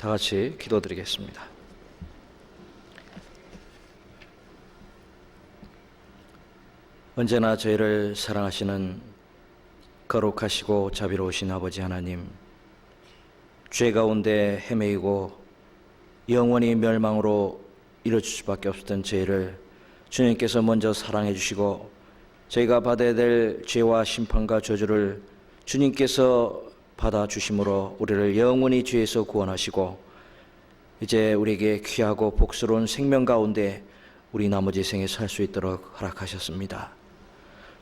다 같이 기도드리겠습니다. 언제나 저희를 사랑하시는 거룩하시고 자비로우신 아버지 하나님, 죄 가운데 헤매이고 영원히 멸망으로 이뤄질 수밖에 없었던 저희를 주님께서 먼저 사랑해 주시고 저희가 받아야 될 죄와 심판과 저주를 주님께서 받아주심으로 우리를 영원히 죄에서 구원하시고 이제 우리에게 귀하고 복스러운 생명 가운데 우리 나머지 생에 살 수 있도록 허락하셨습니다.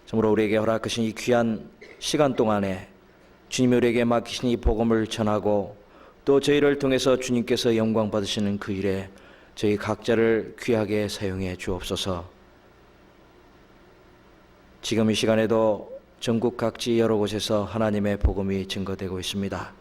참으로 우리에게 허락하신 이 귀한 시간 동안에 주님이 우리에게 맡기신 이 복음을 전하고 또 저희를 통해서 주님께서 영광 받으시는 그 일에 저희 각자를 귀하게 사용해 주옵소서. 지금 이 시간에도 전국 각지 여러 곳에서 하나님의 복음이 증거되고 있습니다.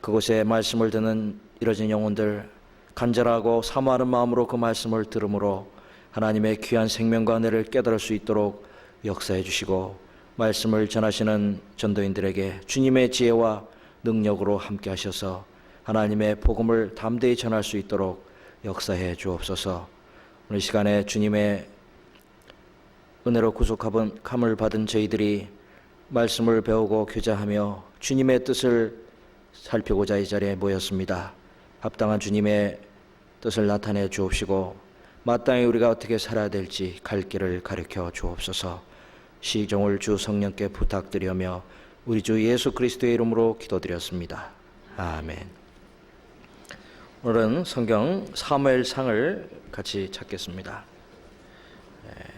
그곳에 말씀을 듣는 이뤄진 영혼들, 간절하고 사모하는 마음으로 그 말씀을 들음으로 하나님의 귀한 생명과 은혜를 깨달을 수 있도록 역사해 주시고 말씀을 전하시는 전도인들에게 주님의 지혜와 능력으로 함께 하셔서 하나님의 복음을 담대히 전할 수 있도록 역사해 주옵소서. 오늘 시간에 주님의 은혜로 구속함을 받은 저희들이 말씀을 배우고 교제하며 주님의 뜻을 살피고자 이 자리에 모였습니다. 합당한 주님의 뜻을 나타내 주옵시고 마땅히 우리가 어떻게 살아야 될지 갈 길을 가르쳐 주옵소서. 시종을 주 성령께 부탁드리며 우리 주 예수 그리스도의 이름으로 기도드렸습니다. 아멘. 오늘은 성경 사무엘상을 같이 찾겠습니다.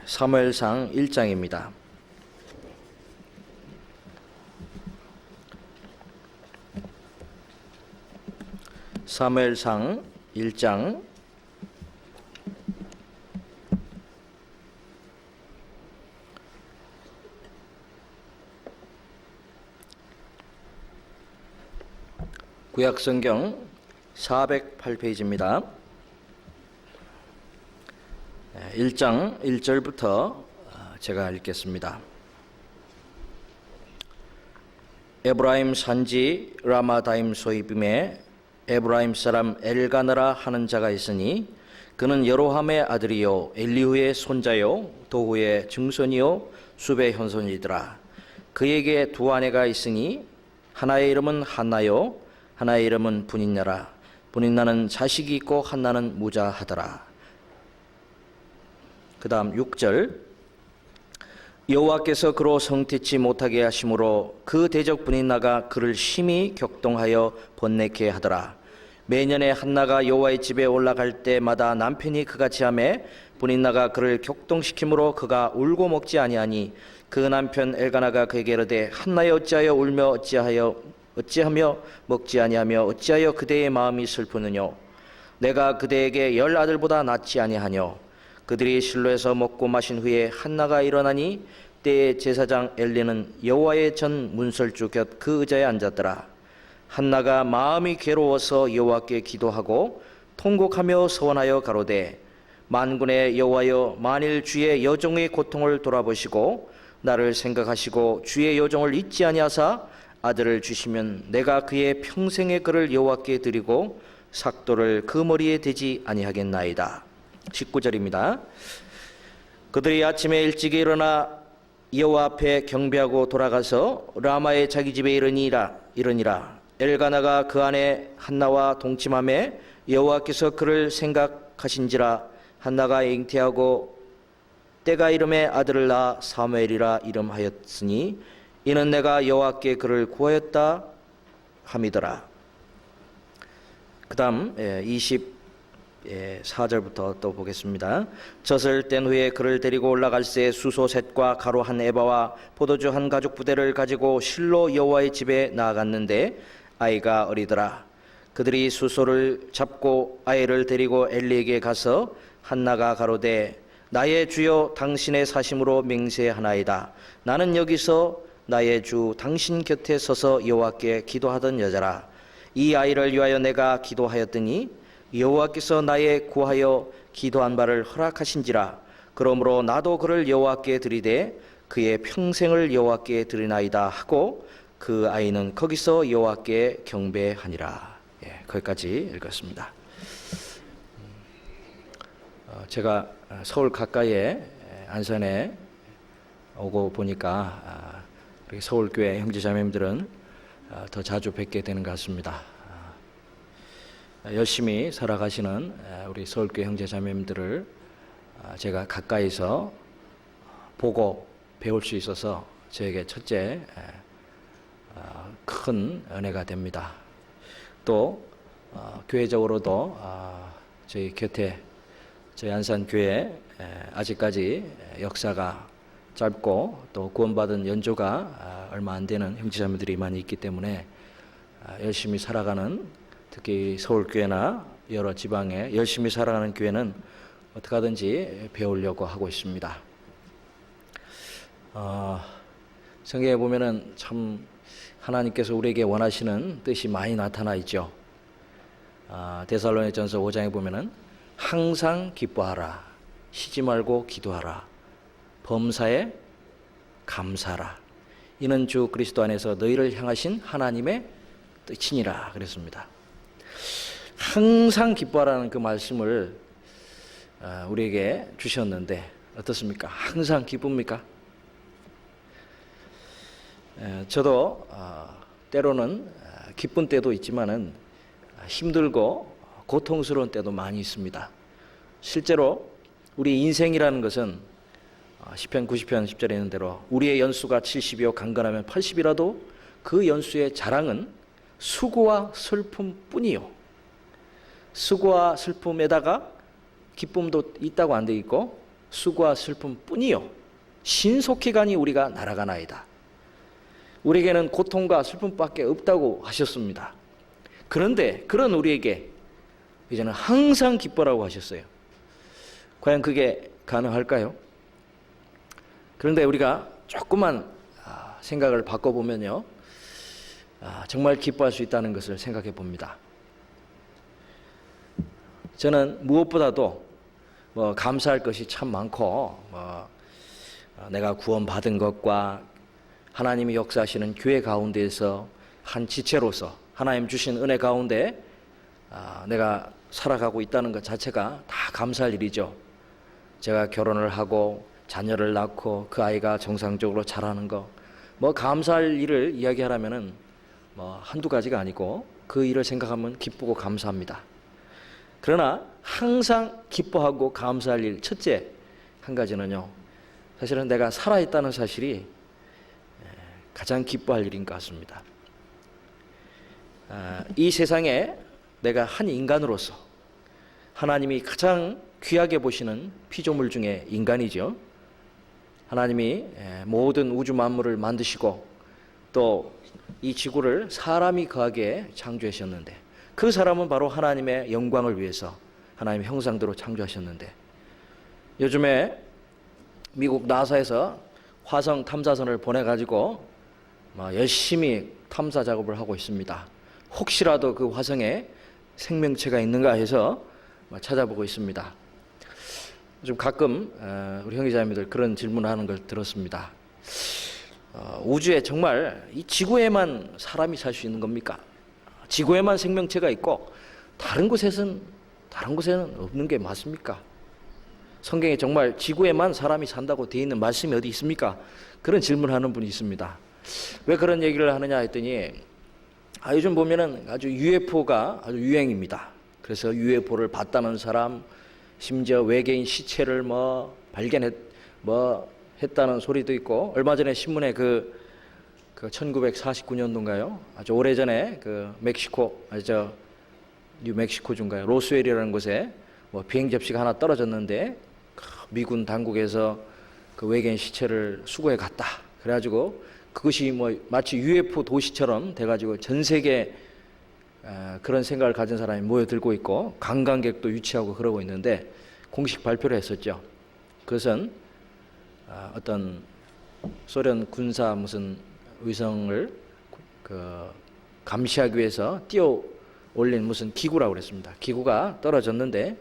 사무엘상 1장입니다. 사무엘상 1장 구약성경 408페이지입니다. 1장 1절부터 제가 읽겠습니다. 에브라임 산지 라마다임 소이빔에 에브라임 사람 엘가나라 하는 자가 있으니 그는 여로함의 아들이요 엘리후의 손자요 도후의 증손이요 숲의 현손이더라. 그에게 두 아내가 있으니 하나의 이름은 한나요 하나의 이름은 분인나라. 분인나는 자식이 있고 한나는 무자하더라. 그 다음 6절. 여호와께서 그로 성티치 못하게 하심으로 그 대적 분인나가 그를 심히 격동하여 번뇌케 하더라. 매년에 한나가 여호와의 집에 올라갈 때마다 남편이 그같이 하매 분인나가 그를 격동시키므로 그가 울고 먹지 아니하니 그 남편 엘가나가 그에게 이르되 한나여 어찌하여 울며 어찌하며 먹지 아니하며 어찌하여 그대의 마음이 슬프느뇨. 내가 그대에게 10 아들보다 낫지 아니하뇨. 그들이 실로에서 먹고 마신 후에 한나가 일어나니 때에 제사장 엘리는 여호와의 전 문설주 곁 그 의자에 앉았더라. 한나가 마음이 괴로워서 여호와께 기도하고 통곡하며 서원하여 가로되 만군의 여호와여 만일 주의 여종의 고통을 돌아보시고 나를 생각하시고 주의 여종을 잊지 아니하사 아들을 주시면 내가 그의 평생의 그를 여호와께 드리고 삭도를 그 머리에 대지 아니하겠나이다. 19절입니다. 그들이 아침에 일찍 일어나 여호와 앞에 경배하고 돌아가서 라마의 자기 집에 이르니라. 엘가나가 그 안에 한나와 동침하매 여호와께서 그를 생각하신지라. 한나가 잉태하고 때가 이름에 아들을 낳아 사무엘이라 이름하였으니 이는 내가 여호와께 그를 구하였다 함이더라. 그 다음 24절부터 또 보겠습니다. 젖을 뗀 후에 그를 데리고 올라갈새 수소 셋과 가루 한 에바와 포도주 한 가죽 부대를 가지고 실로 여호와의 집에 나아갔는데 아이가 어리더라. 그들이 수소를 잡고 아이를 데리고 엘리에게 가서 한나가 가로되 나의 주여 당신의 사심으로 맹세하나이다. 나는 여기서 나의 주 당신 곁에 서서 여호와께 기도하던 여자라. 이 아이를 위하여 내가 기도하였더니 여호와께서 나의 구하여 기도한 바를 허락하신지라. 그러므로 나도 그를 여호와께 드리되 그의 평생을 여호와께 드리나이다 하고 그 아이는 거기서 여호와께 경배하니라. 거기까지 읽었습니다. 제가 서울 가까이에 안산에 오고 보니까 우리 서울교회 형제자매님들은 더 자주 뵙게 되는 것 같습니다. 열심히 살아가시는 우리 서울교회 형제자매님들을 제가 가까이서 보고 배울 수 있어서 저에게 첫째 큰 은혜가 됩니다. 또 교회적으로도 저희 곁에 저희 안산교회 아직까지 역사가 짧고 또 구원받은 연조가 얼마 안 되는 형제자매들이 많이 있기 때문에 열심히 살아가는, 특히 서울교회나 여러 지방에 열심히 살아가는 교회는 어떻게 하든지 배우려고 하고 있습니다. 성경에 보면은 참 하나님께서 우리에게 원하시는 뜻이 많이 나타나 있죠. 데살로니가전서 5장에 보면은 항상 기뻐하라, 쉬지 말고 기도하라, 범사에 감사하라, 이는 주 그리스도 안에서 너희를 향하신 하나님의 뜻이니라 그랬습니다. 항상 기뻐하라는 그 말씀을 우리에게 주셨는데 어떻습니까? 항상 기쁩니까? 저도 때로는 기쁜 때도 있지만은 힘들고 고통스러운 때도 많이 있습니다. 실제로 우리 인생이라는 것은 시편 90편 10절에 있는 대로 우리의 연수가 70이요 강건하면 80이라도 그 연수의 자랑은 수고와 슬픔뿐이요. 수고와 슬픔에다가 기쁨도 있다고 안 돼 있고 수고와 슬픔뿐이요 신속히 가니 우리가 날아가나이다. 우리에게는 고통과 슬픔밖에 없다고 하셨습니다. 그런데 그런 우리에게 이제는 항상 기뻐라고 하셨어요. 과연 그게 가능할까요? 그런데 우리가 조금만 생각을 바꿔보면요, 정말 기뻐할 수 있다는 것을 생각해 봅니다. 저는 무엇보다도 감사할 것이 참 많고 내가 구원받은 것과 하나님이 역사하시는 교회 가운데에서 한 지체로서 하나님 주신 은혜 가운데 내가 살아가고 있다는 것 자체가 다 감사할 일이죠. 제가 결혼을 하고 자녀를 낳고 그 아이가 정상적으로 자라는 거, 감사할 일을 이야기하라면은 한두 가지가 아니고 그 일을 생각하면 기쁘고 감사합니다. 그러나 항상 기뻐하고 감사할 일 첫째 한 가지는요, 사실은 내가 살아있다는 사실이 가장 기뻐할 일인 것 같습니다. 이 세상에 내가 한 인간으로서 하나님이 가장 귀하게 보시는 피조물 중에 인간이죠. 하나님이 모든 우주 만물을 만드시고 또 이 지구를 사람이 거하게 창조하셨는데 그 사람은 바로 하나님의 영광을 위해서 하나님의 형상대로 창조하셨는데 요즘에 미국 나사에서 화성 탐사선을 보내가지고 열심히 탐사 작업을 하고 있습니다. 혹시라도 그 화성에 생명체가 있는가 해서 찾아보고 있습니다. 좀 가끔 우리 형제자매들 그런 질문을 하는 걸 들었습니다. 우주에 정말 이 지구에만 사람이 살 수 있는 겁니까? 지구에만 생명체가 있고 다른 곳에는 없는 게 맞습니까? 성경에 정말 지구에만 사람이 산다고 되어 있는 말씀이 어디 있습니까? 그런 질문을 하는 분이 있습니다. 왜 그런 얘기를 하느냐 했더니 요즘 보면은 아주 UFO가 아주 유행입니다. 그래서 UFO를 봤다는 사람, 심지어 외계인 시체를 했다는 소리도 있고, 얼마 전에 신문에 그 1949년도인가요? 아주 오래전에 뉴멕시코주인가요? 로스웰이라는 곳에 비행 접시가 하나 떨어졌는데 미군 당국에서 그 외계인 시체를 수거해 갔다. 그래가지고 그것이 마치 UFO 도시처럼 돼가지고 전 세계 그런 생각을 가진 사람이 모여들고 있고 관광객도 유치하고 그러고 있는데 공식 발표를 했었죠. 그것은 어떤 소련 군사 무슨 위성을 감시하기 위해서 띄어 올린 무슨 기구라고 그랬습니다. 기구가 떨어졌는데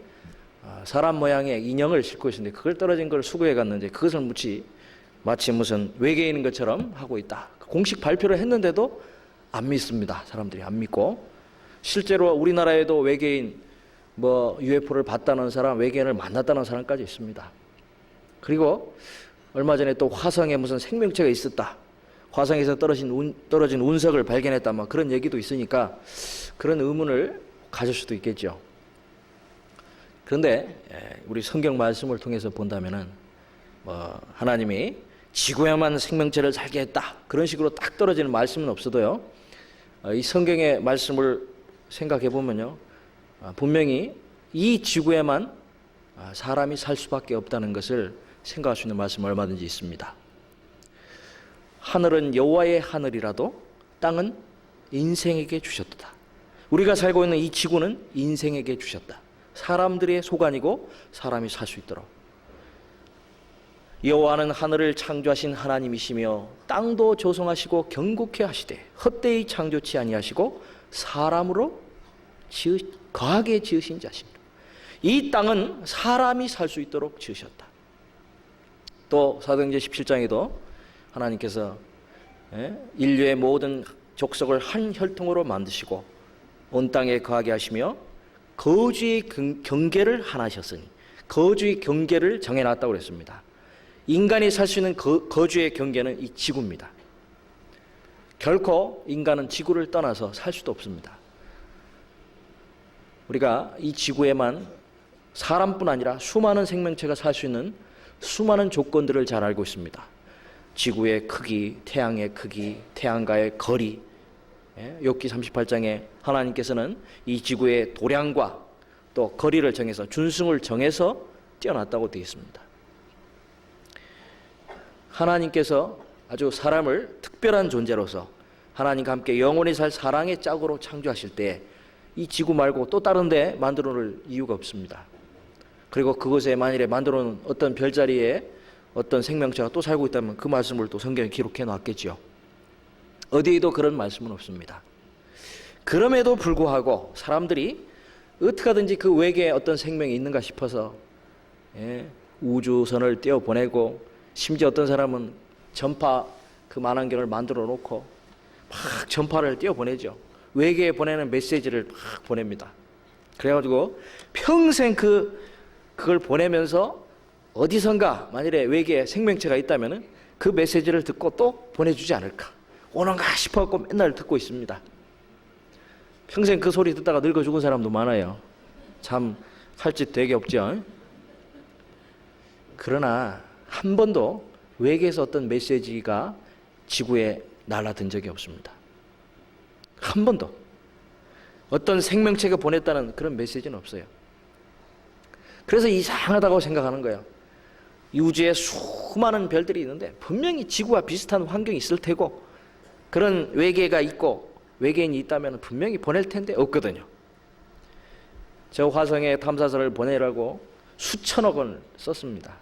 사람 모양의 인형을 싣고 있었는데 그걸 떨어진 걸 수거해 갔는데 그것을 마치 무슨 외계인인 것처럼 하고 있다. 공식 발표를 했는데도 안 믿습니다. 사람들이 안 믿고 실제로 우리나라에도 외계인 UFO를 봤다는 사람, 외계인을 만났다는 사람까지 있습니다. 그리고 얼마 전에 또 화성에 무슨 생명체가 있었다, 화성에서 떨어진 운석을 발견했다, 그런 얘기도 있으니까 그런 의문을 가질 수도 있겠죠. 그런데 우리 성경 말씀을 통해서 본다면은 하나님이 지구에만 생명체를 살게 했다, 그런 식으로 딱 떨어지는 말씀은 없어도요, 이 성경의 말씀을 생각해 보면요, 분명히 이 지구에만 사람이 살 수밖에 없다는 것을 생각할 수 있는 말씀은 얼마든지 있습니다. 하늘은 여호와의 하늘이라도 땅은 인생에게 주셨다. 우리가 살고 있는 이 지구는 인생에게 주셨다. 사람들의 소관이고 사람이 살 수 있도록. 여호와는 하늘을 창조하신 하나님이시며 땅도 조성하시고 견고케 하시되 헛되이 창조치 아니하시고 사람으로 거하게 지으신 자십니다. 이 땅은 사람이 살 수 있도록 지으셨다. 또 사도행전 17장에도 하나님께서 인류의 모든 족속을 한 혈통으로 만드시고 온 땅에 거하게 하시며 거주의 경계를 하나 하셨으니, 거주의 경계를 정해놨다고 그랬습니다. 인간이 살 수 있는 거주의 경계는 이 지구입니다. 결코 인간은 지구를 떠나서 살 수도 없습니다. 우리가 이 지구에만 사람뿐 아니라 수많은 생명체가 살 수 있는 수많은 조건들을 잘 알고 있습니다. 지구의 크기, 태양의 크기, 태양과의 거리. 욥기 38장에 하나님께서는 이 지구의 도량과 또 거리를 정해서, 준승을 정해서 띄어놨다고 되어 있습니다. 하나님께서 아주 사람을 특별한 존재로서 하나님과 함께 영원히 살 사랑의 짝으로 창조하실 때 이 지구 말고 또 다른 데 만들어 놓을 이유가 없습니다. 그리고 그곳에 만일에 만들어 놓은 어떤 별자리에 어떤 생명체가 또 살고 있다면 그 말씀을 또 성경에 기록해 놨겠죠. 어디에도 그런 말씀은 없습니다. 그럼에도 불구하고 사람들이 어떻게 하든지 그 외계에 어떤 생명이 있는가 싶어서 우주선을 띄워보내고, 심지어 어떤 사람은 전파 그 만환경을 만들어 놓고 막 전파를 띄워보내죠. 외계에 보내는 메시지를 막 보냅니다. 그래가지고 평생 그걸 보내면서 어디선가 만일에 외계에 생명체가 있다면 그 메시지를 듣고 또 보내주지 않을까, 오는가 싶어갖고 맨날 듣고 있습니다. 평생 그 소리 듣다가 늙어 죽은 사람도 많아요. 참 할 짓 되게 없죠. 그러나 한 번도 외계에서 어떤 메시지가 지구에 날아든 적이 없습니다. 한 번도 어떤 생명체가 보냈다는 그런 메시지는 없어요. 그래서 이상하다고 생각하는 거예요. 이 우주에 수많은 별들이 있는데 분명히 지구와 비슷한 환경이 있을 테고, 그런 외계가 있고 외계인이 있다면 분명히 보낼 텐데 없거든요. 저 화성에 탐사선을 보내라고 수천억 원을 썼습니다.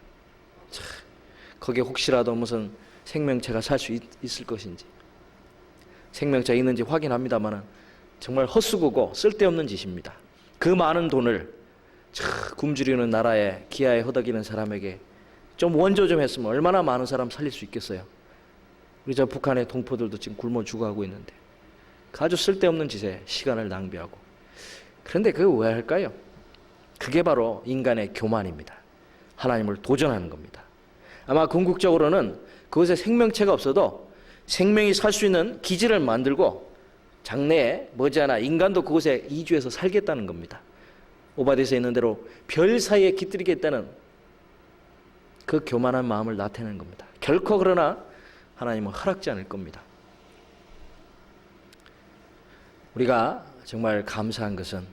거기에 혹시라도 무슨 생명체가 살 수 있을 것인지, 생명체가 있는지 확인합니다만 정말 헛수고고 쓸데없는 짓입니다. 그 많은 돈을 굶주리는 나라에 기아에 허덕이는 사람에게 좀 원조 좀 했으면 얼마나 많은 사람 살릴 수 있겠어요. 우리 저 북한의 동포들도 지금 굶어 죽어가고 있는데 아주 쓸데없는 짓에 시간을 낭비하고. 그런데 그거 왜 할까요? 그게 바로 인간의 교만입니다. 하나님을 도전하는 겁니다. 아마 궁극적으로는 그곳에 생명체가 없어도 생명이 살 수 있는 기지를 만들고 장래에 머지않아 인간도 그곳에 이주해서 살겠다는 겁니다. 오바댜서에 있는 대로 별 사이에 깃들이겠다는 그 교만한 마음을 나타내는 겁니다. 결코 그러나 하나님은 허락지 않을 겁니다. 우리가 정말 감사한 것은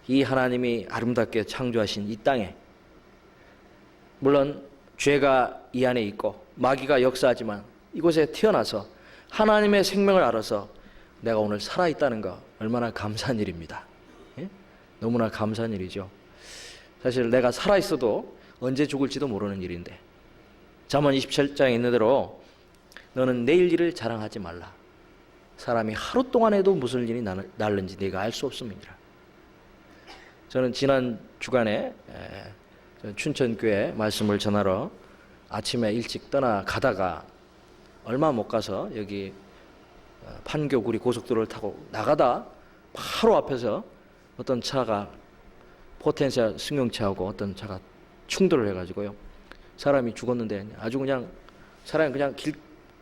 이 하나님이 아름답게 창조하신 이 땅에, 물론 죄가 이 안에 있고 마귀가 역사하지만 이곳에 태어나서 하나님의 생명을 알아서 내가 오늘 살아있다는 거 얼마나 감사한 일입니다. 예? 너무나 감사한 일이죠. 사실 내가 살아있어도 언제 죽을지도 모르는 일인데, 잠언 27장에 있는 대로 너는 내일 일을 자랑하지 말라. 사람이 하루 동안에도 무슨 일이 날는지 네가 알 수 없음이니라. 저는 지난 주간에 춘천교회 말씀을 전하러 아침에 일찍 떠나가다가 얼마 못 가서 여기 판교구리 고속도로를 타고 나가다 바로 앞에서 어떤 차가 포텐셜 승용차하고 어떤 차가 충돌을 해가지고요. 사람이 죽었는데 아주 그냥 사람이 그냥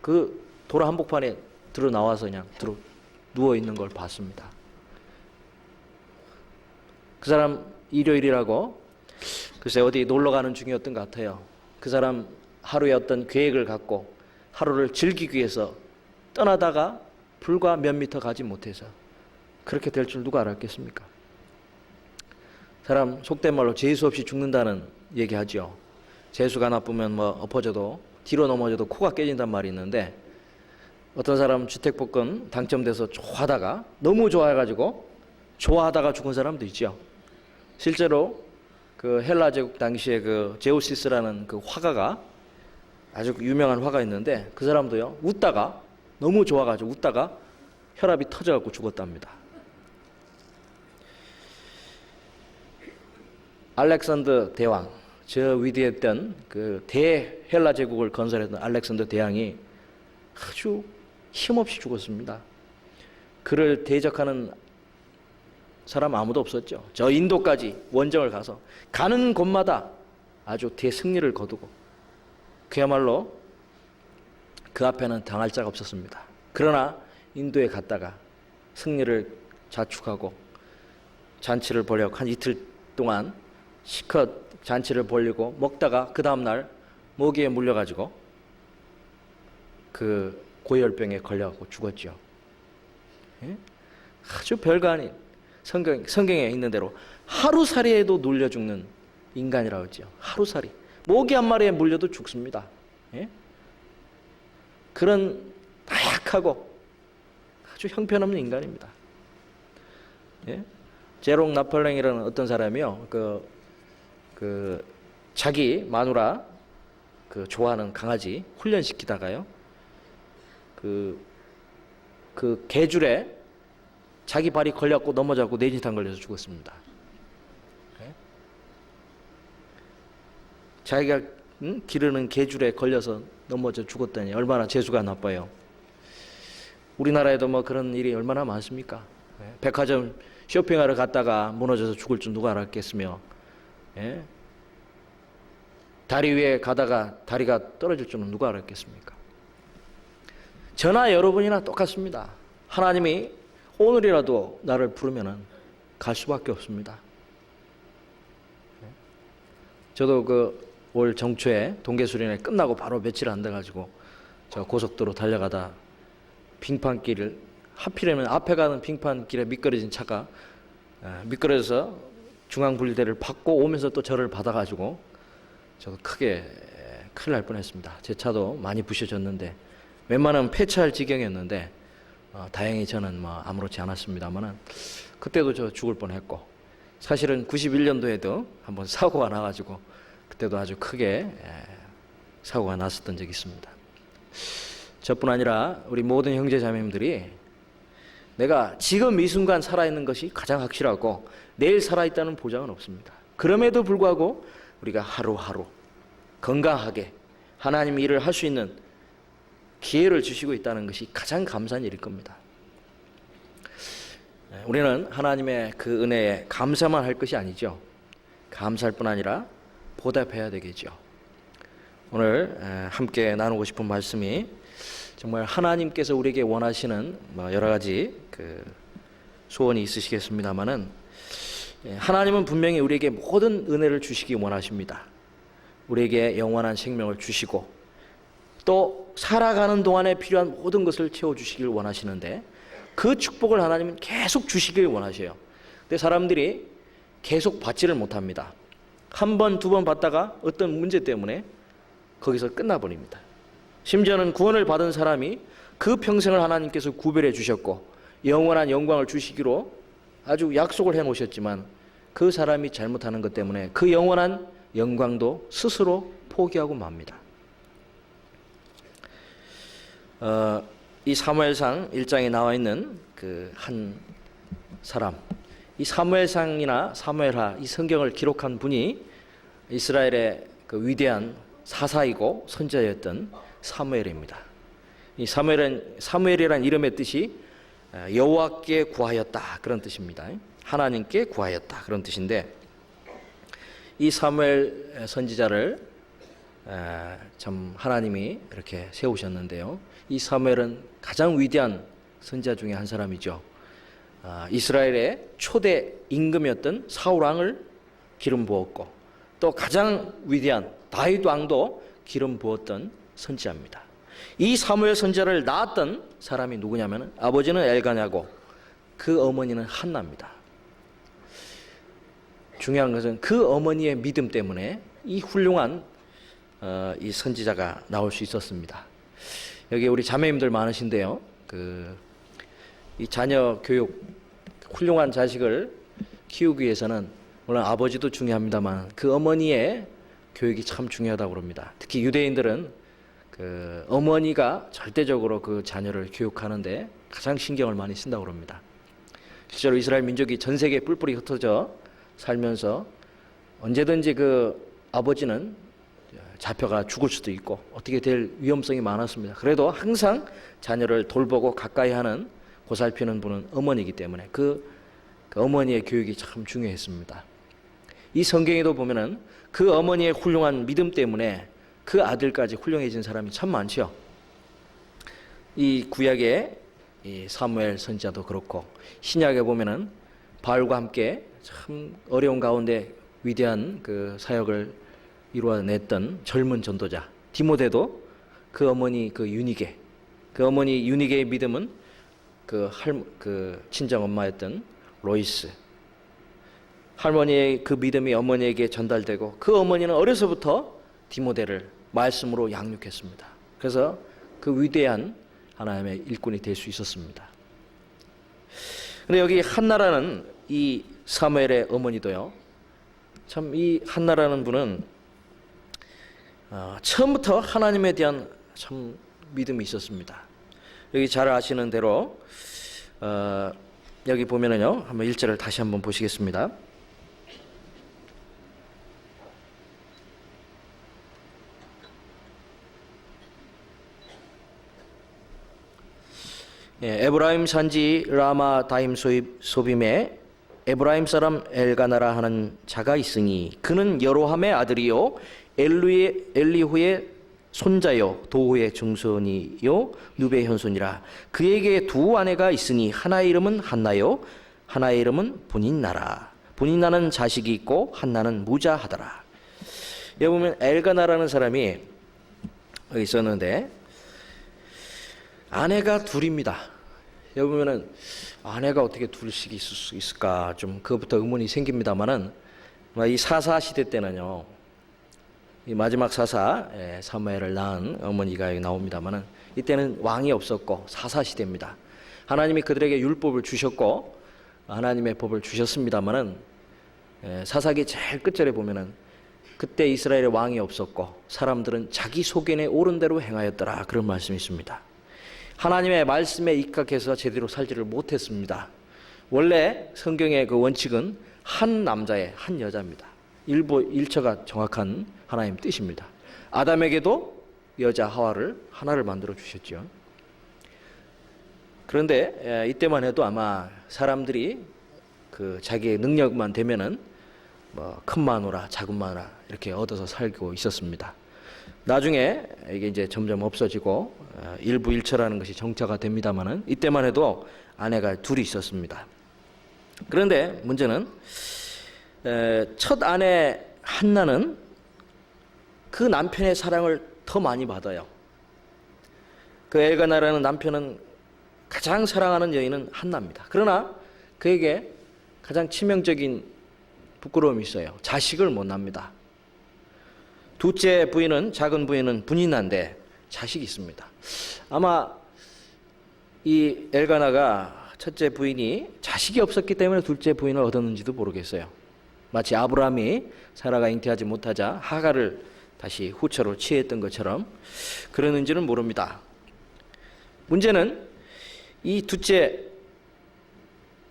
그 도로 한복판에 들어 나와서 그냥 누워 있는 걸 봤습니다. 그 사람 일요일이라고 글쎄 어디 놀러 가는 중이었던 것 같아요. 그 사람 하루에 어떤 계획을 갖고 하루를 즐기기 위해서 떠나다가 불과 몇 미터 가지 못해서 그렇게 될 줄 누가 알았겠습니까? 사람 속된 말로 재수 없이 죽는다는 얘기하죠. 재수가 나쁘면 뭐 엎어져도 뒤로 넘어져도 코가 깨진단 말이 있는데 어떤 사람 주택복권 당첨돼서 좋아하다가 너무 좋아해가지고 좋아하다가 죽은 사람도 있죠. 실제로 그 헬라 제국 당시에 그 제우시스라는 그 화가가 아주 유명한 화가 있는데 그 사람도요 웃다가 너무 좋아가지고 웃다가 혈압이 터져갖고 죽었답니다. 알렉산더 대왕, 저 위대했던 그 대헬라 제국을 건설했던 알렉산더 대왕이 아주 힘없이 죽었습니다. 그를 대적하는 사람 아무도 없었죠. 저 인도까지 원정을 가서 가는 곳마다 아주 대승리를 거두고 그야말로 그 앞에는 당할 자가 없었습니다. 그러나 인도에 갔다가 승리를 자축하고 잔치를 벌여 한 이틀 동안 시컷 잔치를 벌리고 먹다가 그 다음날 모기에 물려가지고 그 고열병에 걸려갖고 죽었죠. 예? 아주 별거 아닌 성경에 있는 대로 하루살이에도 눌려 죽는 인간이라고 했죠. 하루살이. 모기 한 마리에 물려도 죽습니다. 예? 그런 나약하고 아주 형편없는 인간입니다. 예? 제롱 나폴레옹이라는 어떤 사람이요, 자기 마누라 좋아하는 강아지 훈련시키다가요, 그 개줄에 자기 발이 걸려갖고 넘어져갖고 뇌진탕 걸려서 죽었습니다. 예? 자기가 기르는 개줄에 걸려서 넘어져 죽었다니 얼마나 재수가 나빠요. 우리나라에도 뭐 그런 일이 얼마나 많습니까? 예? 백화점 쇼핑하러 갔다가 무너져서 죽을 줄 누가 알았겠으며, 예? 다리 위에 가다가 다리가 떨어질 줄은 누가 알았겠습니까? 저나 여러분이나 똑같습니다. 하나님이 오늘이라도 나를 부르면은 갈 수밖에 없습니다. 저도 올 정초에 동계수련회 끝나고 바로 며칠 안 돼가지고 저 고속도로 달려가다 빙판길을 하필이면 앞에 가는 빙판길에 미끄러진 차가 미끄러져서 중앙분리대를 받고 오면서 또 저를 받아가지고 저도 크게 큰일 날 뻔했습니다. 제 차도 많이 부셔졌는데 웬만하면 폐차할 지경이었는데 다행히 저는 뭐 아무렇지 않았습니다만은 그때도 저 죽을 뻔했고 사실은 91년도에도 한번 사고가 나가지고 그때도 아주 크게 사고가 났었던 적이 있습니다. 저뿐 아니라 우리 모든 형제 자매님들이 내가 지금 이 순간 살아있는 것이 가장 확실하고 내일 살아있다는 보장은 없습니다. 그럼에도 불구하고 우리가 하루하루 건강하게 하나님 일을 할 수 있는 기회를 주시고 있다는 것이 가장 감사한 일일 겁니다. 우리는 하나님의 그 은혜에 감사만 할 것이 아니죠. 감사할 뿐 아니라 보답해야 되겠죠. 오늘 함께 나누고 싶은 말씀이 정말 하나님께서 우리에게 원하시는 여러 가지 소원이 있으시겠습니다만은 하나님은 분명히 우리에게 모든 은혜를 주시기 원하십니다. 우리에게 영원한 생명을 주시고 또 살아가는 동안에 필요한 모든 것을 채워주시길 원하시는데 그 축복을 하나님은 계속 주시길 원하셔요. 근데 사람들이 계속 받지를 못합니다. 한 번, 두 번 받다가 어떤 문제 때문에 거기서 끝나버립니다. 심지어는 구원을 받은 사람이 그 평생을 하나님께서 구별해 주셨고 영원한 영광을 주시기로 아주 약속을 해 놓으셨지만 그 사람이 잘못하는 것 때문에 그 영원한 영광도 스스로 포기하고 맙니다. 이 사무엘상 1장에 나와 있는 한 사람, 이 사무엘상이나 사무엘하 이 성경을 기록한 분이 이스라엘의 위대한 사사이고 선지자였던 사무엘입니다. 이 사무엘이란 이름의 뜻이 여호와께 구하였다 그런 뜻입니다. 하나님께 구하였다 그런 뜻인데, 이 사무엘 선지자를 참 하나님이 이렇게 세우셨는데요. 이 사무엘은 가장 위대한 선지자 중에 한 사람이죠. 이스라엘의 초대 임금이었던 사울 왕을 기름 부었고, 또 가장 위대한 다윗 왕도 기름 부었던 선지자입니다. 이 사무엘 선지자를 낳았던 사람이 누구냐면 아버지는 엘가냐고 그 어머니는 한나입니다. 중요한 것은 그 어머니의 믿음 때문에 이 훌륭한 이 선지자가 나올 수 있었습니다. 여기 우리 자매님들 많으신데요. 이 자녀 교육, 훌륭한 자식을 키우기 위해서는 물론 아버지도 중요합니다만 그 어머니의 교육이 참 중요하다고 그럽니다. 특히 유대인들은 그 어머니가 절대적으로 그 자녀를 교육하는데 가장 신경을 많이 쓴다고 그럽니다. 실제로 이스라엘 민족이 전 세계에 뿔뿔이 흩어져 살면서 언제든지 그 아버지는 잡혀가 죽을 수도 있고 어떻게 될 위험성이 많았습니다. 그래도 항상 자녀를 돌보고 가까이 하는, 보살피는 분은 어머니이기 때문에 그 어머니의 교육이 참 중요했습니다. 이 성경에도 보면은 그 어머니의 훌륭한 믿음 때문에 그 아들까지 훌륭해진 사람이 참 많죠. 이 구약의 이 사무엘 선지자도 그렇고, 신약에 보면은 바울과 함께 참 어려운 가운데 위대한 그 사역을 이루어냈던 젊은 전도자 디모데도 그 어머니 유니게의 믿음은 그 친정 엄마였던 로이스 할머니의 그 믿음이 어머니에게 전달되고, 그 어머니는 어려서부터 디모데를 말씀으로 양육했습니다. 그래서 그 위대한 하나님의 일꾼이 될 수 있었습니다. 그런데 여기 한나라는 이 사무엘의 어머니도요, 참 이 한나라는 분은 처음부터 하나님에 대한 참 믿음이 있었습니다. 여기 잘 아시는 대로 여기 보면은요, 한번 1절을 다시 한번 보시겠습니다. 에브라임 산지 라마 다임 소빔에 에브라임 사람 엘가나라 하는 자가 있으니 그는 여로함의 아들이요 엘리후의 손자요 도후의 증손이요 누베의 현손이라. 그에게 두 아내가 있으니 하나의 이름은 한나요 하나의 이름은 분인나라. 분인나는 자식이 있고 한나는 무자하더라. 여기 보면 엘가나라는 사람이 여기 있었는데 아내가 둘입니다. 여기 보면은 아내가 어떻게 둘씩 있을 수 있을까 좀 그것부터 의문이 생깁니다만은, 이 사사 시대 때는요, 이 마지막 사사 사무엘을 낳은 어머니가 여기 나옵니다만은, 이때는 왕이 없었고 사사 시대입니다. 하나님이 그들에게 율법을 주셨고 하나님의 법을 주셨습니다만은, 사사기 제일 끝절에 보면은 그때 이스라엘에 왕이 없었고 사람들은 자기 소견에 옳은 대로 행하였더라 그런 말씀이 있습니다. 하나님의 말씀에 입각해서 제대로 살지를 못했습니다. 원래 성경의 그 원칙은 한 남자의 한 여자입니다. 일처가 정확한 하나님 뜻입니다. 아담에게도 여자 하와를 하나를 만들어 주셨죠. 그런데 이때만 해도 아마 사람들이 그 자기의 능력만 되면은 뭐 큰 마누라 작은 마누라 이렇게 얻어서 살고 있었습니다. 나중에 이게 이제 점점 없어지고 일부 일처라는 것이 정착가 됩니다만은, 이때만 해도 아내가 둘이 있었습니다. 그런데 문제는 첫 아내 한나는 그 남편의 사랑을 더 많이 받아요. 그 엘가나라는 남편은 가장 사랑하는 여인은 한나입니다. 그러나 그에게 가장 치명적인 부끄러움이 있어요. 자식을 못 낳습니다. 둘째 부인은, 작은 부인은 분인나인데 자식이 있습니다. 아마 이 엘가나가 첫째 부인이 자식이 없었기 때문에 둘째 부인을 얻었는지도 모르겠어요. 마치 아브라함이 사라가 잉태하지 못하자 하가를 다시 후처로 취했던 것처럼 그러는지는 모릅니다. 문제는 이 둘째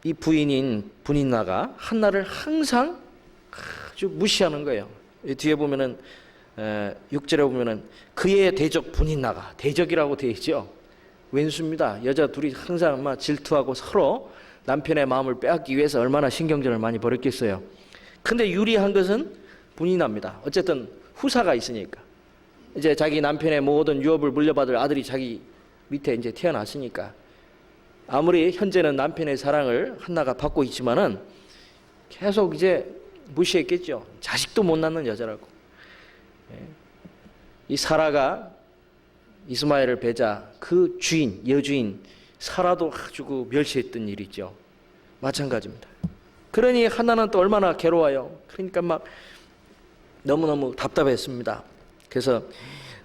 이 부인인 분인나가 한나를 항상 아주 무시하는 거예요. 뒤에 보면은 6절에 보면은 그의 대적 분인나가, 대적이라고 되어 있죠. 왼수입니다. 여자 둘이 항상 막 질투하고 서로 남편의 마음을 빼앗기 위해서 얼마나 신경전을 많이 벌였겠어요. 근데 유리한 것은 분이 납니다. 어쨌든 후사가 있으니까. 이제 자기 남편의 모든 유업을 물려받을 아들이 자기 밑에 이제 태어났으니까 아무리 현재는 남편의 사랑을 한나가 받고 있지만은 계속 이제 무시했겠죠. 자식도 못 낳는 여자라고. 이 사라가 이스마엘을 배자 그 주인, 여주인 사라도 아주 그 멸시했던 일이죠. 마찬가지입니다. 그러니 한나는 또 얼마나 괴로워요. 그러니까 막 너무너무 답답했습니다. 그래서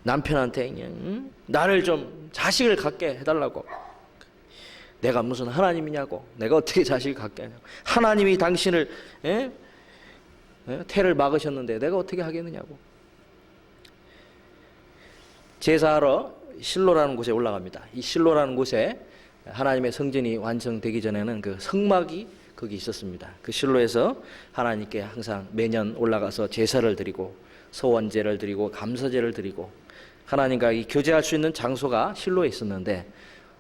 남편한테 그냥 나를 좀 자식을 갖게 해달라고. 내가 무슨 하나님이냐고. 내가 어떻게 자식을 갖게 하냐고. 하나님이 당신을 태를 막으셨는데 내가 어떻게 하겠느냐고. 제사하러 실로라는 곳에 올라갑니다. 이 실로라는 곳에 하나님의 성전이 완성되기 전에는 그 성막이 거기 있었습니다. 그 실로에서 하나님께 항상 매년 올라가서 제사를 드리고 소원제를 드리고 감사제를 드리고 하나님과 이 교제할 수 있는 장소가 실로에 있었는데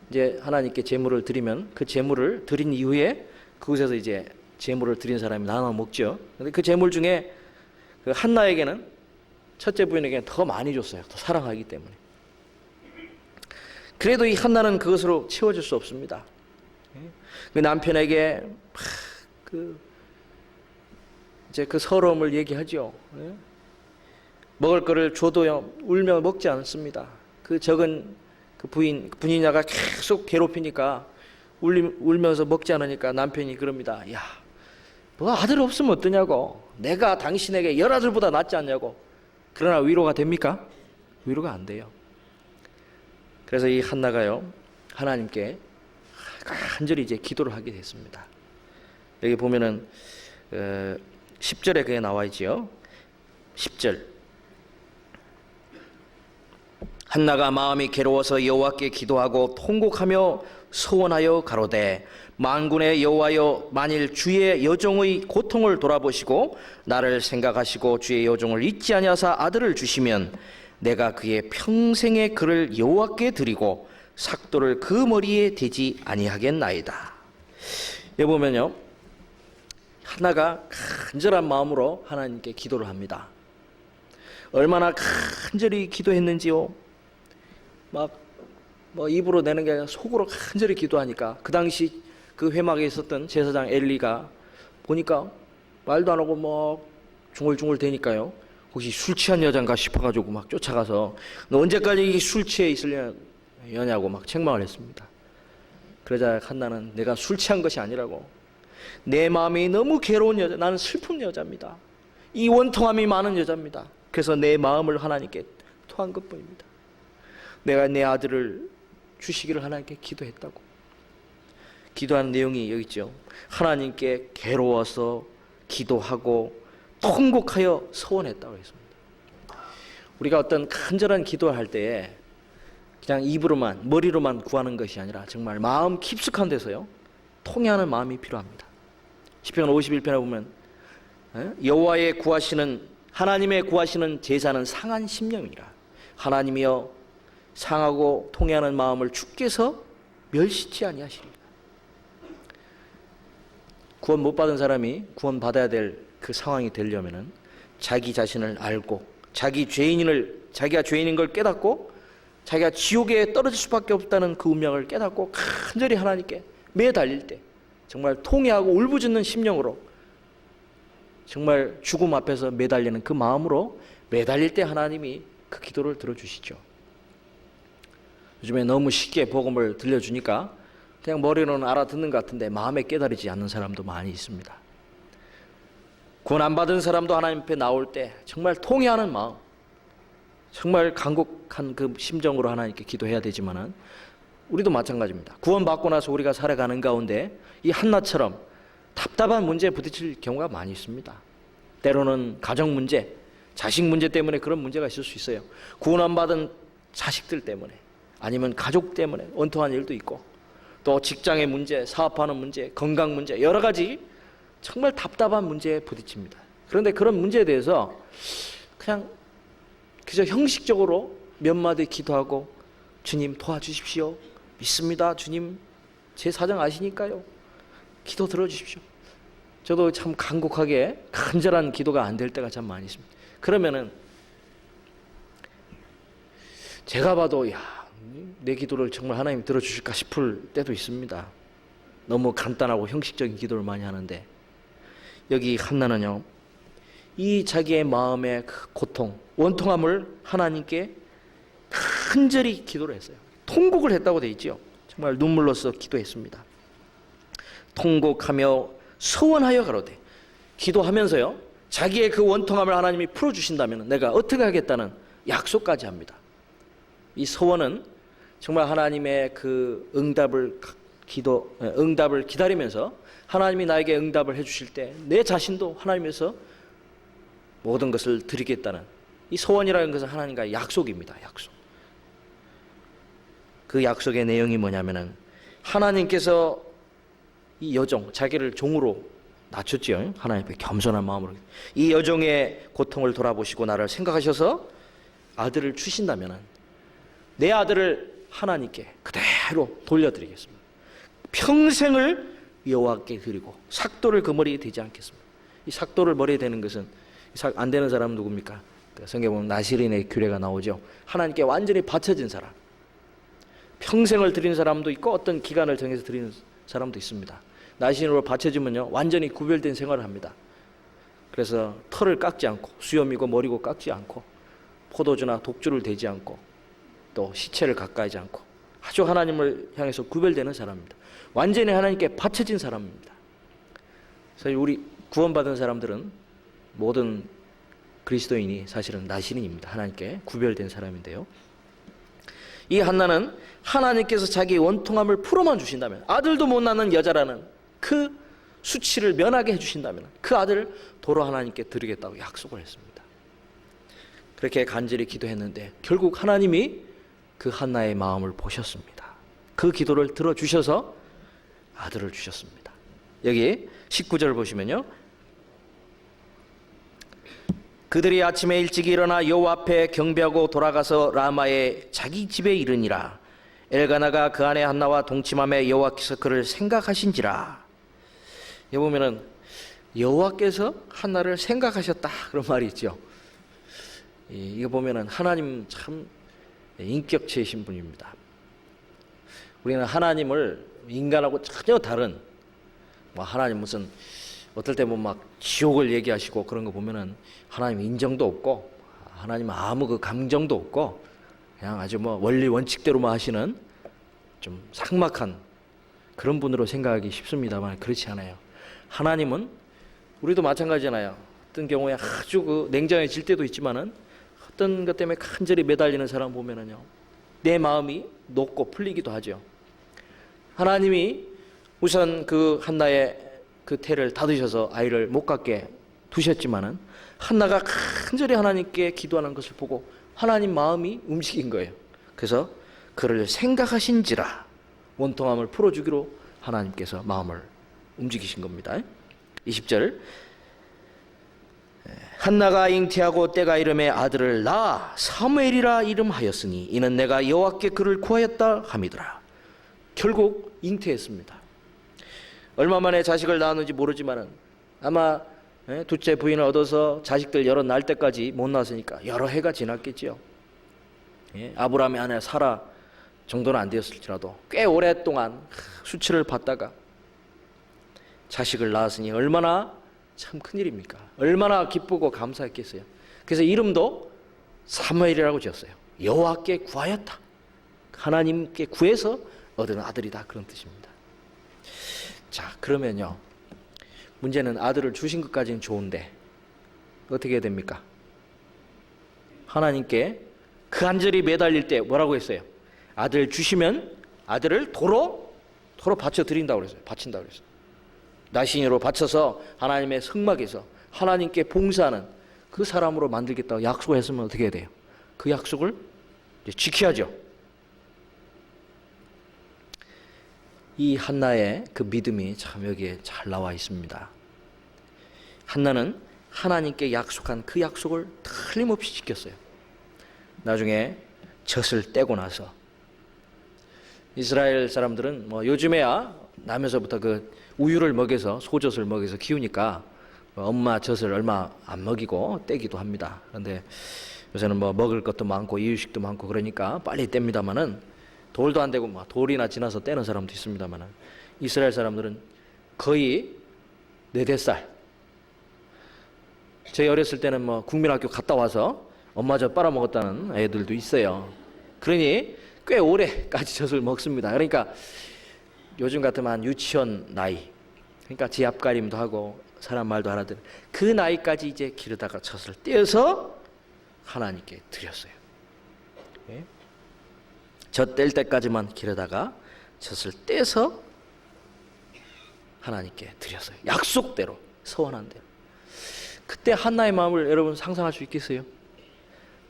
이제 하나님께 제물을 드리면 그 제물을 드린 이후에 그곳에서 이제 제물을 드린 사람이 나눠 먹죠. 근데 그 제물 중에 그 한나에게는 첫째 부인에게는 더 많이 줬어요. 더 사랑하기 때문에. 그래도 이 한나는 그것으로 채워질 수 없습니다. 그 남편에게 이제 그 서러움을 얘기하죠. 먹을 거를 줘도요 울며 먹지 않습니다. 그 적은 그 분이냐가 계속 괴롭히니까 울면서 먹지 않으니까 남편이 그럽니다. 야, 뭐 아들 없으면 어떠냐고. 내가 당신에게 10아들보다 낫지 않냐고. 그러나 위로가 됩니까? 위로가 안 돼요. 그래서 이 한나가요 하나님께 간절히 이제 기도를 하게 됐습니다. 여기 보면은 10절에 그게 나와 있지요. 10절. 한나가 마음이 괴로워서 여호와께 기도하고 통곡하며 소원하여 가로되 만군의 여호와여 만일 주의 여종의 고통을 돌아보시고 나를 생각하시고 주의 여종을 잊지 아니하사 아들을 주시면 내가 그의 평생의 그를 여호와께 드리고 삭도를 그 머리에 대지 아니하겠나이다. 여기 보면요 한나가 간절한 마음으로 하나님께 기도를 합니다. 얼마나 간절히 기도했는지요. 뭐 입으로 내는 게 아니라 속으로 간절히 기도하니까 그 당시 그 회막에 있었던 제사장 엘리가 보니까 말도 안 하고 막 중얼중얼 대니까요. 혹시 술 취한 여잔가 싶어가지고 막 쫓아가서 너 언제까지 술 취해 있으려냐고 막 책망을 했습니다. 그러자 한나는 내가 술 취한 것이 아니라고. 내 마음이 너무 괴로운 여자, 나는 슬픈 여자입니다. 이 원통함이 많은 여자입니다. 그래서 내 마음을 하나님께 토한 것뿐입니다. 내가 내 아들을 주시기를 하나님께 기도했다고. 기도하는 내용이 여기 있죠. 하나님께 괴로워서 기도하고 통곡하여 소원했다고 했습니다. 우리가 어떤 간절한 기도를 할 때에 그냥 입으로만 머리로만 구하는 것이 아니라 정말 마음 깊숙한 데서요 통해하는 마음이 필요합니다. 시편 51편에 보면 여호와의 구하시는 하나님의 구하시는 제사는 상한 심령이라. 하나님이여 상하고 통해하는 마음을 주께서 멸시치 아니하시리라. 구원 못 받은 사람이 구원 받아야 될 그 상황이 되려면은 자기 자신을 알고 자기가 죄인인 걸 깨닫고 자기가 지옥에 떨어질 수밖에 없다는 그 운명을 깨닫고 간절히 하나님께 매달릴 때 정말 통회하고 울부짖는 심령으로 정말 죽음 앞에서 매달리는 그 마음으로 매달릴 때 하나님이 그 기도를 들어주시죠. 요즘에 너무 쉽게 복음을 들려주니까 그냥 머리로는 알아듣는 것 같은데 마음에 깨달이지 않는 사람도 많이 있습니다. 구원 안 받은 사람도 하나님 앞에 나올 때 정말 통회하는 마음, 정말 간곡한 그 심정으로 하나님께 기도해야 되지만은 우리도 마찬가지입니다. 구원 받고 나서 우리가 살아가는 가운데 이 한나처럼 답답한 문제에 부딪힐 경우가 많이 있습니다. 때로는 가정 문제, 자식 문제 때문에 그런 문제가 있을 수 있어요. 구원 안 받은 자식들 때문에 아니면 가족 때문에 원통한 일도 있고 또 직장의 문제, 사업하는 문제, 건강 문제 여러 가지 정말 답답한 문제에 부딪힙니다. 그런데 그런 문제에 대해서 그냥 그저 형식적으로 몇 마디 기도하고 주님 도와주십시오, 믿습니다. 주님, 제 사정 아시니까요. 기도 들어주십시오. 저도 참 간곡하게 간절한 기도가 안 될 때가 참 많이 있습니다. 그러면은 제가 봐도 내 기도를 정말 하나님이 들어주실까 싶을 때도 있습니다. 너무 간단하고 형식적인 기도를 많이 하는데, 여기 한나는요, 이 자기의 마음의 그 고통, 원통함을 하나님께 간절히 기도를 했어요. 통곡을 했다고 되어 있지요. 정말 눈물로써 기도했습니다. 통곡하며 소원하여 가로되, 기도하면서요, 자기의 그 원통함을 하나님이 풀어주신다면 내가 어떻게 하겠다는 약속까지 합니다. 이 소원은 정말 하나님의 그 응답을 기다리면서 하나님이 나에게 응답을 해주실 때 내 자신도 하나님에서 모든 것을 드리겠다는, 이 소원이라는 것은 하나님과의 약속입니다. 약속. 그 약속의 내용이 뭐냐면은, 하나님께서 이 여종, 자기를 종으로 낮췄지요. 하나님 앞에 겸손한 마음으로. 이 여종의 고통을 돌아보시고 나를 생각하셔서 아들을 주신다면은 내 아들을 하나님께 그대로 돌려드리겠습니다. 평생을 여호와께 드리고 삭도를 그 머리에 대지 않겠습니다. 이 삭도를 머리에 대는 것은, 안 되는 사람은 누굽니까? 성경에 보면 나시린의 규례가 나오죠. 하나님께 완전히 바쳐진 사람, 평생을 드리는 사람도 있고 어떤 기간을 정해서 드리는 사람도 있습니다. 나시린으로 바쳐지면요, 완전히 구별된 생활을 합니다. 그래서 털을 깎지 않고, 수염이고 머리고 깎지 않고, 포도주나 독주를 대지 않고, 또 시체를 가까이 하지 않고, 아주 하나님을 향해서 구별되는 사람입니다. 완전히 하나님께 바쳐진 사람입니다. 그래서 우리 구원받은 사람들은, 모든 그리스도인이 사실은 나시린입니다. 하나님께 구별된 사람인데요, 이 한나는 하나님께서 자기 원통함을 풀어만 주신다면, 아들도 못 낳는 여자라는 그 수치를 면하게 해주신다면 그 아들을 도로 하나님께 드리겠다고 약속을 했습니다. 그렇게 간절히 기도했는데 결국 하나님이 그 한나의 마음을 보셨습니다. 그 기도를 들어주셔서 아들을 주셨습니다. 여기 19절 보시면요, 그들이 아침에 일찍 일어나 여호와 앞에 경배하고 돌아가서 라마의 자기 집에 이르니라. 엘가나가 그 안에 한나와 동침함에 여호와께서 그를 생각하신지라. 여기 보면은 여호와께서 한나를 생각하셨다, 그런 말이 있죠. 이거 보면은 하나님 참 인격체이신 분입니다. 우리는 하나님을 인간하고 전혀 다른, 하나님 무슨 어떨 때 막 지옥을 얘기하시고 그런 거 보면은 하나님 인정도 없고, 하나님 아무 그 감정도 없고, 그냥 아주 원리 원칙대로만 하시는 좀 삭막한 그런 분으로 생각하기 쉽습니다만 그렇지 않아요. 하나님은, 우리도 마찬가지잖아요. 어떤 경우에 아주 그 냉정해질 때도 있지만은 어떤 것 때문에 간절히 매달리는 사람 보면은요, 내 마음이 녹고 풀리기도 하죠. 하나님이 우선 그 한나의 그 태를 닫으셔서 아이를 못 갖게 두셨지만은 한나가 간절히 하나님께 기도하는 것을 보고 하나님 마음이 움직인 거예요. 그래서 그를 생각하신지라, 원통함을 풀어주기로 하나님께서 마음을 움직이신 겁니다. 20절, 한나가 잉태하고 때가 이름에 아들을 낳아 사무엘이라 이름하였으니 이는 내가 여호와께 그를 구하였다 함이더라. 결국 잉태했습니다. 얼마 만에 자식을 낳았는지 모르지만은 아마 둘째 부인을 얻어서 자식들 여러 날 때까지 못 낳았으니까 여러 해가 지났겠지요. 아브라함의 아내 사라 정도는 안 되었을지라도 꽤 오랫동안 수치를 받다가 자식을 낳았으니 얼마나 참 큰일입니까? 얼마나 기쁘고 감사했겠어요. 그래서 이름도 사무엘이라고 지었어요. 여호와께 구하였다, 하나님께 구해서 얻은 아들이다, 그런 뜻입니다. 자, 그러면요, 문제는 아들을 주신 것까지는 좋은데 어떻게 해야 됩니까? 하나님께 그 간절히 매달릴 때 뭐라고 했어요? 아들 주시면 아들을 도로 바쳐 드린다고 그랬어요. 바친다고 그랬어요. 나신으로 바쳐서 하나님의 성막에서 하나님께 봉사하는 그 사람으로 만들겠다고 약속을 했으면 어떻게 해야 돼요? 그 약속을 이제 지켜야죠. 이 한나의 그 믿음이 참 여기에 잘 나와 있습니다. 한나는 하나님께 약속한 그 약속을 틀림없이 지켰어요. 나중에 젖을 떼고 나서 이스라엘 사람들은 뭐 요즘에야 나면서부터 그 우유를 먹여서 소젖을 먹여서 키우니까 엄마 젖을 얼마 안 먹이고 떼기도 합니다. 그런데 요새는 뭐 먹을 것도 많고 이유식도 많고 그러니까 빨리 뗍니다마는 돌도 안 되고 막 돌이나 지나서 떼는 사람도 있습니다마는 이스라엘 사람들은 거의 4-5살. 저희 어렸을 때는 뭐 국민학교 갔다 와서 엄마 젖 빨아먹었다는 애들도 있어요. 그러니 꽤 오래까지 젖을 먹습니다. 그러니까 요즘 같으면 한 유치원 나이, 그러니까 지 앞가림도 하고 사람 말도 알아듣는 그 나이까지 이제 기르다가 젖을 떼어서 하나님께 드렸어요. 예? 젖 뗄 때까지만 기르다가 젖을 떼서 하나님께 드렸어요. 약속대로, 서원한 대로. 그때 한나의 마음을 여러분 상상할 수 있겠어요?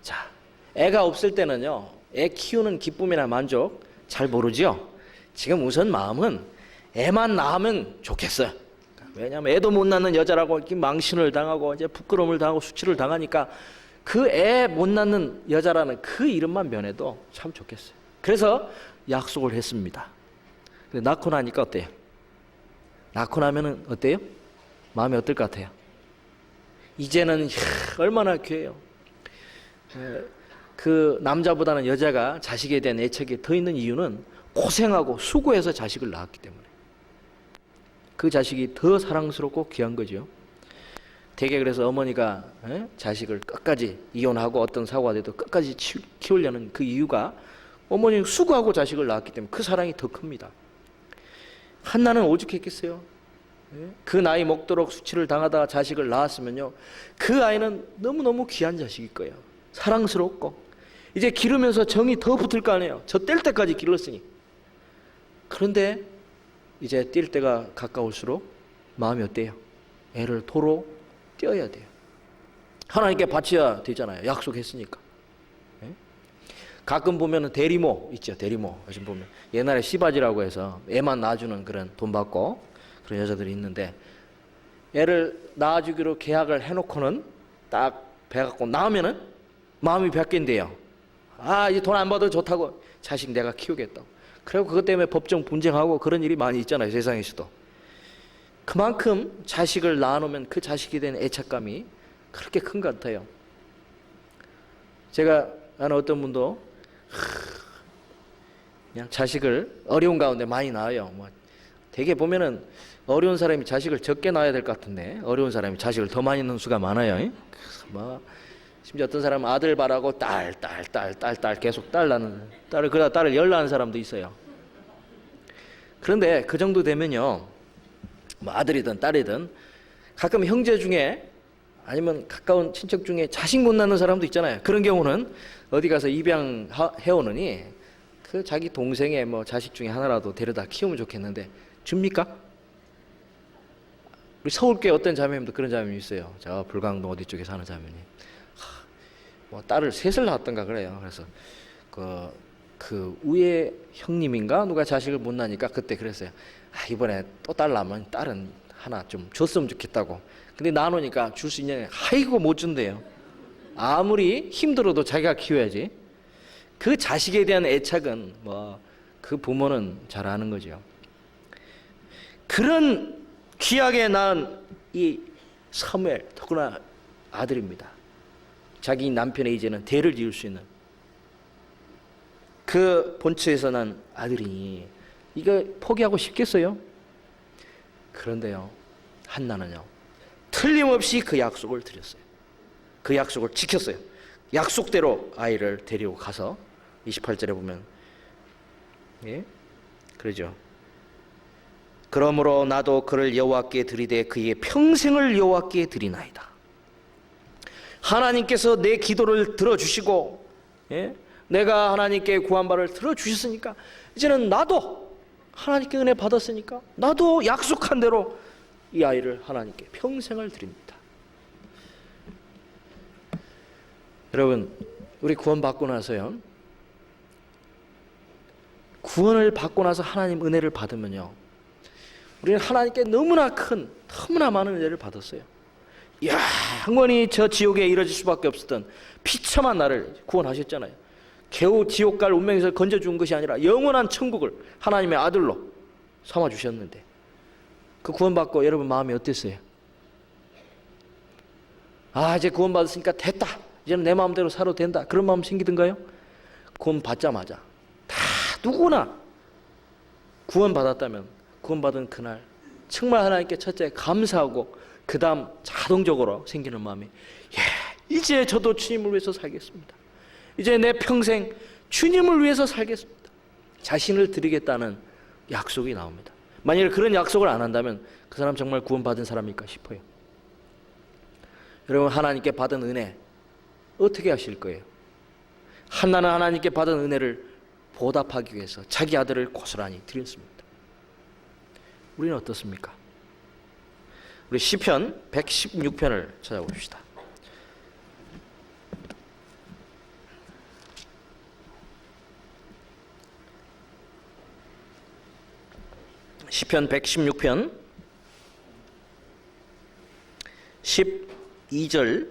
자, 애가 없을 때는요, 애 키우는 기쁨이나 만족 잘 모르죠? 지금 우선 마음은 애만 낳으면 좋겠어요. 왜냐하면 애도 못 낳는 여자라고 이렇게 망신을 당하고 이제 부끄러움을 당하고 수치를 당하니까 그 애 못 낳는 여자라는 그 이름만 면해도 참 좋겠어요. 그래서 약속을 했습니다. 근데 낳고 나니까 어때요? 낳고 나면은 어때요? 마음이 어떨 것 같아요? 이제는 얼마나 귀해요. 그 남자보다는 여자가 자식에 대한 애착이 더 있는 이유는 고생하고 수고해서 자식을 낳았기 때문에 그 자식이 더 사랑스럽고 귀한 거죠. 되게 그래서 어머니가 자식을 끝까지 이혼하고 어떤 사고가 돼도 끝까지 키우려는 그 이유가 어머니는 수고하고 자식을 낳았기 때문에 그 사랑이 더 큽니다. 한나는 오죽했겠어요. 그 나이 먹도록 수치를 당하다가 자식을 낳았으면요, 그 아이는 너무너무 귀한 자식일 거예요. 사랑스럽고 이제 기르면서 정이 더 붙을 거 아니에요. 저 뗄 때까지 길렀으니. 그런데 이제 뛸 때가 가까울수록 마음이 어때요? 애를 도로 떼어야 돼요. 하나님께 바쳐야 되잖아요. 약속했으니까. 가끔 보면은 대리모 있죠. 대리모. 요즘 보면 옛날에 씨바지라고 해서 애만 낳아주는 그런 돈 받고 그런 여자들이 있는데, 애를 낳아주기로 계약을 해놓고는 딱 배갖고 나오면은 마음이 바뀐대요. 아, 이제 돈 안 받아도 좋다고, 자식 내가 키우겠다고. 그리고 그것 때문에 법정 분쟁하고 그런 일이 많이 있잖아요, 세상에서도. 그만큼 자식을 낳아놓으면 그 자식에 대한 애착감이 그렇게 큰 것 같아요. 제가 아는 어떤 분도 그냥 자식을 어려운 가운데 많이 낳아요. 뭐 되게 보면은 어려운 사람이 자식을 적게 낳아야 될 것 같은데 어려운 사람이 자식을 더 많이 낳는 수가 많아요. 뭐 심지어 어떤 사람은 아들 바라고 딸 계속 딸 낳는, 그러다 딸을 열 낳은 사람도 있어요. 그런데 그 정도 되면요, 뭐 아들이든 딸이든 가끔 형제 중에 아니면 가까운 친척 중에 자식 못 낳는 사람도 있잖아요. 그런 경우는 어디 가서 입양해오느니 그 자기 동생의 뭐 자식 중에 하나라도 데려다 키우면 좋겠는데 줍니까? 우리 서울교회 어떤 자매님도 그런 자매님이 있어요. 저 불광동 어디 쪽에 사는 자매님. 뭐 딸을 셋을 낳았던가 그래요. 그래서 그 위에 형님인가 누가 자식을 못 낳으니까 그때 그랬어요. 아, 이번에 또 딸 낳으면 딸은 하나 좀 줬으면 좋겠다고. 근데 나누니까 줄 수 있냐? 아이고 못 준대요. 아무리 힘들어도 자기가 키워야지. 그 자식에 대한 애착은 뭐 그 부모는 잘 아는 거죠. 그런 귀하게 낳은 이 사무엘, 더구나 아들입니다. 자기 남편의 이제는 대를 이을 수 있는 그 본처에서 난 아들이니 이거 포기하고 싶겠어요? 그런데요, 한나는요 틀림없이 그 약속을 드렸어요. 그 약속을 지켰어요. 약속대로 아이를 데리고 가서 28절에 보면 그러죠. 그러므로 나도 그를 여호와께 드리되 그의 평생을 여호와께 드리나이다. 하나님께서 내 기도를 들어주시고 내가 하나님께 구한 바를 들어주셨으니까 이제는 나도 하나님께 은혜 받았으니까 나도 약속한 대로 이 아이를 하나님께 평생을 드립니다. 여러분, 우리 구원받고 나서요, 구원을 받고 나서 하나님 은혜를 받으면요, 우리는 하나님께 너무나 큰, 너무나 많은 은혜를 받았어요. 영원히 저 지옥에 이르질 수밖에 없었던 비참한 나를 구원하셨잖아요. 겨우 지옥 갈 운명에서 건져준 것이 아니라 영원한 천국을 하나님의 아들로 삼아주셨는데, 그 구원받고 여러분 마음이 어땠어요? 이제 구원받았으니까 됐다, 이제는 내 마음대로 살아도 된다, 그런 마음 생기던가요? 구원받자마자 다 누구나 구원받았다면 구원받은 그날 정말 하나님께 첫째 감사하고, 그 다음 자동적으로 생기는 마음이, 이제 저도 주님을 위해서 살겠습니다, 이제 내 평생 주님을 위해서 살겠습니다, 자신을 드리겠다는 약속이 나옵니다. 만일 그런 약속을 안 한다면 그 사람 정말 구원받은 사람일까 싶어요. 여러분, 하나님께 받은 은혜 어떻게 하실 거예요? 한나는 하나님께 받은 은혜를 보답하기 위해서 자기 아들을 고스란히 드렸습니다. 우리는 어떻습니까? 우리 시편 116편을 찾아봅시다. 시편 116편 12절부터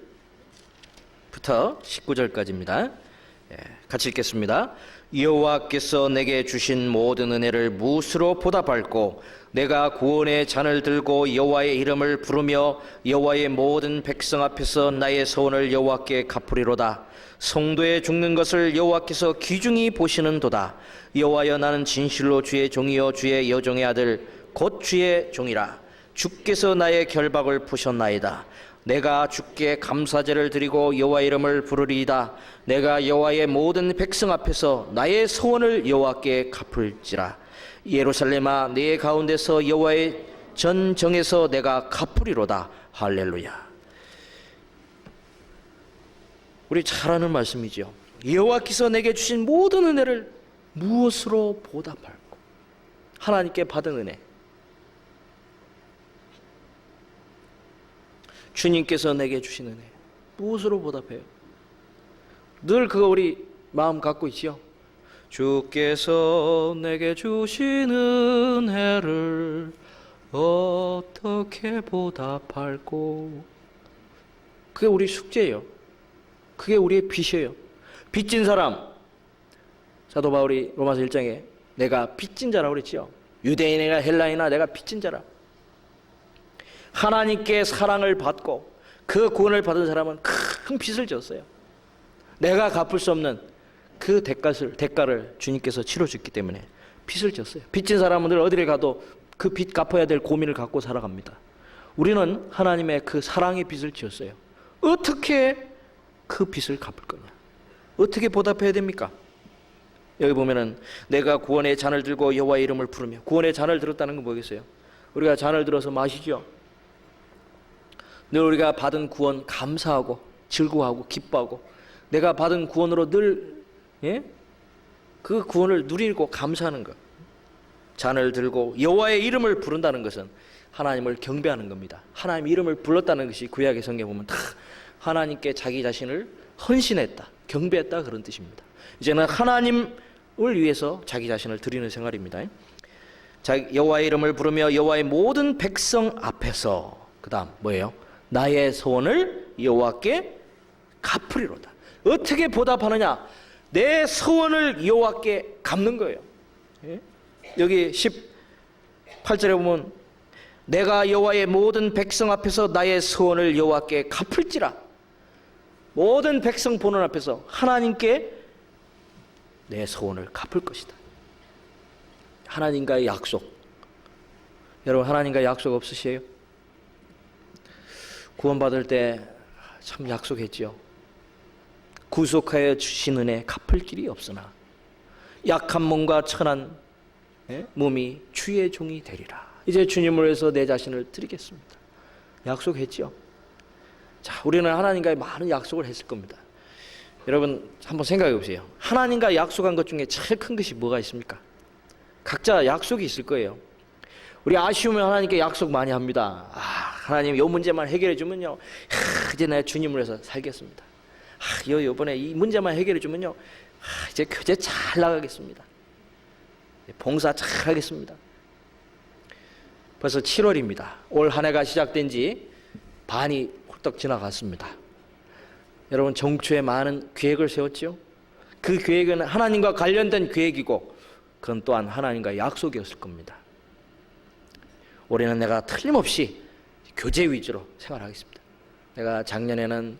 19절까지입니다. 같이 읽겠습니다. 여호와께서 내게 주신 모든 은혜를 무엇으로 보답할꼬? 내가 구원의 잔을 들고 여호와의 이름을 부르며 여호와의 모든 백성 앞에서 나의 소원을 여호와께 갚으리로다. 성도의 죽는 것을 여호와께서 귀중히 보시는도다. 여호와여, 나는 진실로 주의 종이요 주의 여종의 아들 곧 주의 종이라. 주께서 나의 결박을 푸셨나이다. 내가 주께 감사제를 드리고 여호와의 이름을 부르리이다. 내가 여호와의 모든 백성 앞에서 나의 소원을 여호와께 갚을지라. 예루살렘아, 네 가운데서 여호와의 전정에서 내가 갚으리로다. 할렐루야. 우리 잘 아는 말씀이죠. 여호와께서 내게 주신 모든 은혜를 무엇으로 보답할꼬? 하나님께 받은 은혜, 주님께서 내게 주신 은혜 무엇으로 보답해요? 늘 그거 우리 마음 갖고 있지요. 주께서 내게 주신 은혜를 어떻게 보답할꼬? 그게 우리 숙제예요. 그게 우리의 빚이에요. 빚진 사람, 사도 바울이 로마서 1장에 내가 빚진 자라고 그랬지요. 유대인이나 헬라인이나 내가 빚진 자라. 하나님께 사랑을 받고 그 구원을 받은 사람은 큰 빚을 졌어요. 내가 갚을 수 없는 그 대가를 주님께서 치러줬기 때문에 빚을 졌어요. 빚진 사람은 늘 어디를 가도 그 빚 갚아야 될 고민을 갖고 살아갑니다. 우리는 하나님의 그 사랑의 빚을 지었어요. 어떻게 그 빚을 갚을 거냐? 어떻게 보답해야 됩니까? 여기 보면은 내가 구원의 잔을 들고 여호와의 이름을 부르며, 구원의 잔을 들었다는 건 뭐겠어요? 우리가 잔을 들어서 마시죠. 늘 우리가 받은 구원 감사하고 즐거워하고 기뻐하고, 내가 받은 구원으로 늘 그 구원을 누리고 감사하는 것. 잔을 들고 여호와의 이름을 부른다는 것은 하나님을 경배하는 겁니다. 하나님 이름을 불렀다는 것이 구약의 성경에 보면 다 하나님께 자기 자신을 헌신했다, 경배했다, 그런 뜻입니다. 이제는 하나님을 위해서 자기 자신을 드리는 생활입니다. 여호와의 이름을 부르며 여호와의 모든 백성 앞에서, 그 다음 뭐예요? 나의 소원을 여호와께 갚으리로다. 어떻게 보답하느냐? 내 소원을 여호와께 갚는 거예요. 여기 18절에 보면 내가 여호와의 모든 백성 앞에서 나의 소원을 여호와께 갚을지라. 모든 백성 보는 앞에서 하나님께 내 소원을 갚을 것이다. 하나님과의 약속. 여러분, 하나님과의 약속 없으세요? 구원받을 때 참 약속했죠. 구속하여 주신 은혜 갚을 길이 없으나 약한 몸과 천한 몸이 주의 종이 되리라. 이제 주님을 위해서 내 자신을 드리겠습니다. 약속했죠. 자, 우리는 하나님과의 많은 약속을 했을 겁니다. 여러분 한번 생각해 보세요. 하나님과 약속한 것 중에 제일 큰 것이 뭐가 있습니까? 각자 약속이 있을 거예요. 우리 아쉬우면 하나님께 약속 많이 합니다. 하나님 이 문제만 해결해 주면요, 이제 내가 주님을 위해서 살겠습니다. 이번에 이 문제만 해결해 주면요, 이제 교제 잘 나가겠습니다. 봉사 잘 하겠습니다. 벌써 7월입니다. 올 한 해가 시작된 지 반이 훌떡 지나갔습니다. 여러분 정초에 많은 계획을 세웠죠. 그 계획은 하나님과 관련된 계획이고 그건 또한 하나님과의 약속이었을 겁니다. 올해는 내가 틀림없이 교제 위주로 생활하겠습니다. 내가 작년에는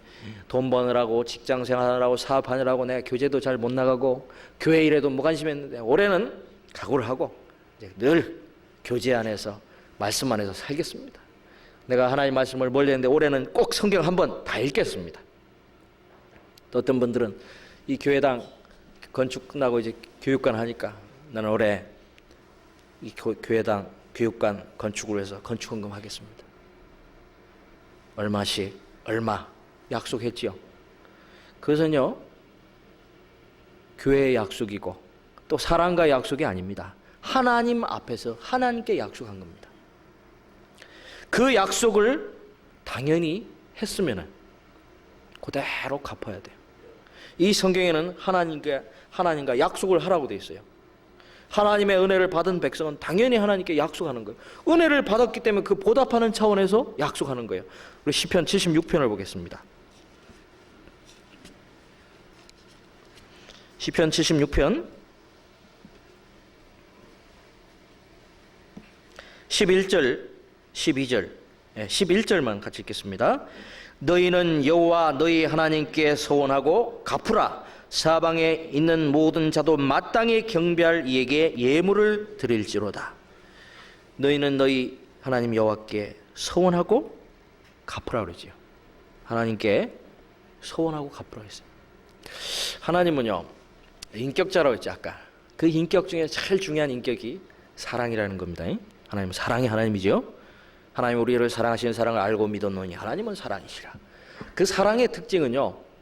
돈 버느라고 직장 생활하느라고 사업하느라고 내가 교제도 잘 못 나가고 교회 일에도 무관심했는데 올해는 각오를 하고 이제 늘 교제 안에서 말씀 안에서 살겠습니다. 내가 하나님 말씀을 멀리 했는데 올해는 꼭 성경 한번 다 읽겠습니다. 또 어떤 분들은 이 교회당 건축 끝나고 이제 교육관 하니까 나는 올해 이 교회당 교육관 건축을 위해서 건축헌금 하겠습니다. 얼마씩 얼마 약속했지요. 그것은요 교회의 약속이고 또 사람과의 약속이 아닙니다. 하나님 앞에서 하나님께 약속한 겁니다. 그 약속을 당연히 했으면 그대로 갚아야 돼요. 이 성경에는 하나님과 약속을 하라고 되어 있어요. 하나님의 은혜를 받은 백성은 당연히 하나님께 약속하는 거예요. 은혜를 받았기 때문에 그 보답하는 차원에서 약속하는 거예요. 우리 시편 76편을 보겠습니다. 시편 76편 11절 12절 11절만 같이 읽겠습니다. 너희는 여호와 너희 하나님께 소원하고 갚으라. 사방에 있는 모든 자도 마땅히 경배할 이에게 예물을 드릴지로다. 너희는 너희 하나님 여호와께 소원하고 갚으라 그러지요. 하나님께 소원하고 갚으라 했어요. 하나님은요 인격자라고 했죠. 아까 그 인격 중에 제일 중요한 인격이 사랑이라는 겁니다. 하나님은 사랑이 하나님이죠. 하나님 우리를 사랑하시는 사랑을 알고 믿었노니 하나님은 사랑이시라. 그 사랑의 특징은요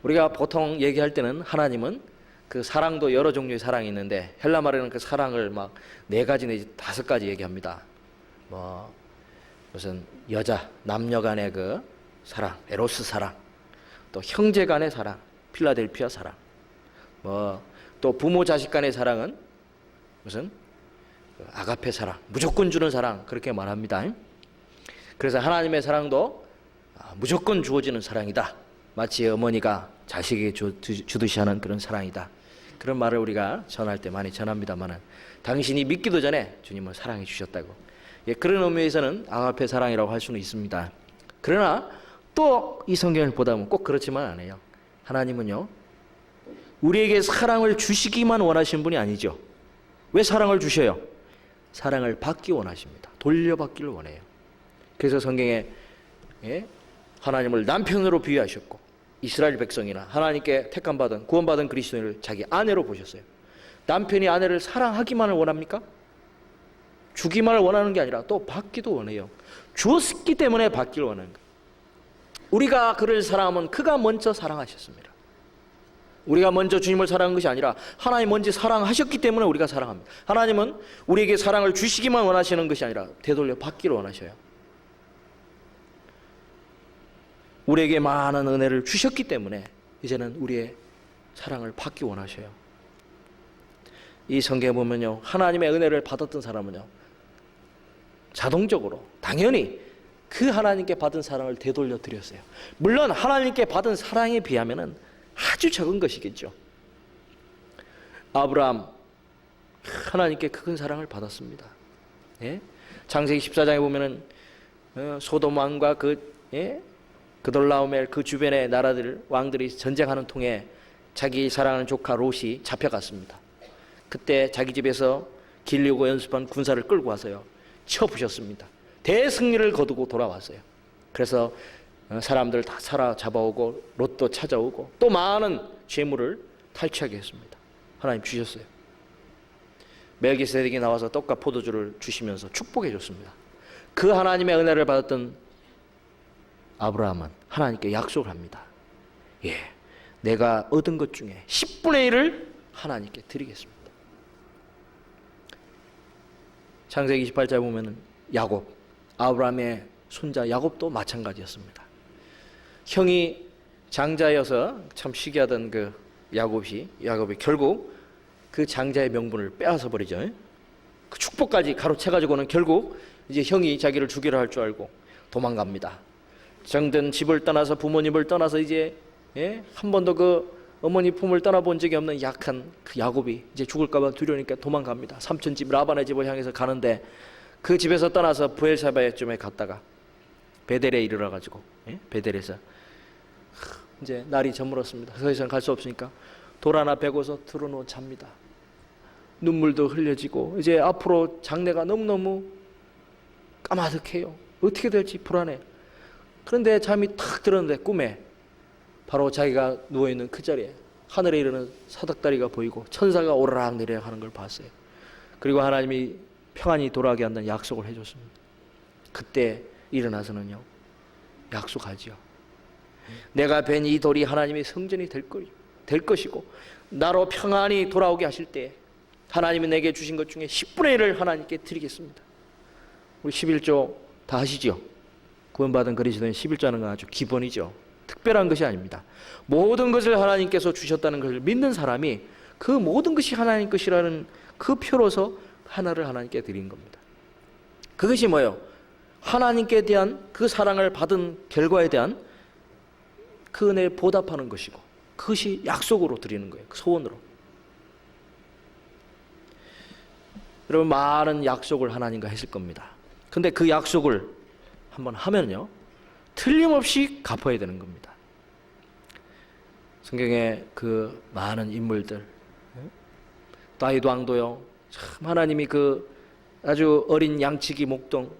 우리가 보통 얘기할 때는 하나님은 그 사랑도 여러 종류의 사랑이 있는데 헬라 말에는 그 사랑을 막 4가지 내지 5가지 얘기합니다. 뭐 무슨 여자 남녀 간의 그 사랑 에로스 사랑, 또 형제 간의 사랑 필라델피아 사랑, 뭐 또 부모 자식 간의 사랑은 무슨 아가페 사랑, 무조건 주는 사랑 그렇게 말합니다. 그래서 하나님의 사랑도 무조건 주어지는 사랑이다. 마치 어머니가 자식에게 주듯이 하는 그런 사랑이다. 그런 말을 우리가 전할 때 많이 전합니다만 당신이 믿기도 전에 주님을 사랑해 주셨다고. 그런 의미에서는 아가페 사랑이라고 할 수는 있습니다. 그러나 또 이 성경을 보다 보면 꼭 그렇지만 않아요. 하나님은요 우리에게 사랑을 주시기만 원하시는 분이 아니죠. 왜 사랑을 주셔요? 사랑을 받기 원하십니다. 돌려받기를 원해요. 그래서 성경에 하나님을 남편으로 비유하셨고 이스라엘 백성이나 하나님께 택함받은 구원받은 그리스도인을 자기 아내로 보셨어요. 남편이 아내를 사랑하기만을 원합니까? 주기만을 원하는 게 아니라 또 받기도 원해요. 주었기 때문에 받기를 원하는 거예요. 우리가 그를 사랑하면 그가 먼저 사랑하셨습니다. 우리가 먼저 주님을 사랑한 것이 아니라 하나님 먼저 사랑하셨기 때문에 우리가 사랑합니다. 하나님은 우리에게 사랑을 주시기만 원하시는 것이 아니라 되돌려 받기를 원하셔요. 우리에게 많은 은혜를 주셨기 때문에 이제는 우리의 사랑을 받기 원하셔요. 이 성경에 보면요 하나님의 은혜를 받았던 사람은요 자동적으로 당연히 그 하나님께 받은 사랑을 되돌려 드렸어요. 물론 하나님께 받은 사랑에 비하면은 아주 적은 것이겠죠. 아브라함 하나님께 큰 사랑을 받았습니다. 창세기 14장에 보면은 소돔 왕과 그돌라오멜 그 주변의 나라들 왕들이 전쟁하는 통에 자기 사랑하는 조카 롯이 잡혀갔습니다. 그때 자기 집에서 기르고 연습한 군사를 끌고 와서요 쳐부셨습니다. 대승리를 거두고 돌아왔어요. 그래서 사람들 다 사로잡아오고 롯도 찾아오고 또 많은 재물을 탈취하게 했습니다. 하나님 주셨어요. 멜기세덱이 나와서 떡과 포도주를 주시면서 축복해 줬습니다. 그 하나님의 은혜를 받았던 아브라함은 하나님께 약속을 합니다. 내가 얻은 것 중에 10분의 1을 하나님께 드리겠습니다. 창세기 28장 보면은 야곱, 아브라함의 손자 야곱도 마찬가지였습니다. 형이 장자여서 참 시기하던 그 야곱이 결국 그 장자의 명분을 빼앗아 버리죠. 그 축복까지 가로채가지고는 결국 이제 형이 자기를 죽이려 할 줄 알고 도망갑니다. 정든 집을 떠나서 부모님을 떠나서 이제 한 번도 그 어머니 품을 떠나본 적이 없는 약한 그 야곱이 이제 죽을까봐 두려우니까 도망갑니다. 삼촌 집 라반의 집을 향해서 가는데 그 집에서 떠나서 브엘사바에쯤에 갔다가 베델에 이르러가지고 베델에서 이제 날이 저물었습니다. 더 이상 갈 수 없으니까 돌 하나 베고서 들어놓은 잡니다. 눈물도 흘려지고 이제 앞으로 장래가 너무너무 까마득해요. 어떻게 될지 불안해. 그런데 잠이 탁 들었는데 꿈에 바로 자기가 누워있는 그 자리에 하늘에 이르는 사닥다리가 보이고 천사가 오르락 내리락 하는 걸 봤어요. 그리고 하나님이 평안히 돌아가게 한다는 약속을 해줬습니다. 그때 일어나서는요 약속하지요. 내가 벤 이 돌이 하나님의 성전이 될 것이고 나로 평안히 돌아오게 하실 때 하나님이 내게 주신 것 중에 10분의 1을 하나님께 드리겠습니다. 우리 11조 다 하시죠? 구원받은 그리스도인 11조 하는 건 아주 기본이죠. 특별한 것이 아닙니다. 모든 것을 하나님께서 주셨다는 것을 믿는 사람이 그 모든 것이 하나님 것이라는 그 표로서 하나를 하나님께 드린 겁니다. 그것이 뭐예요? 하나님께 대한 그 사랑을 받은 결과에 대한 그 은혜에 보답하는 것이고 그것이 약속으로 드리는 거예요. 그 소원으로. 여러분 많은 약속을 하나님과 했을 겁니다. 근데 그 약속을 한번 하면요 틀림없이 갚아야 되는 겁니다. 성경에 그 많은 인물들 다윗 왕도요 참 하나님이 그 아주 어린 양치기 목동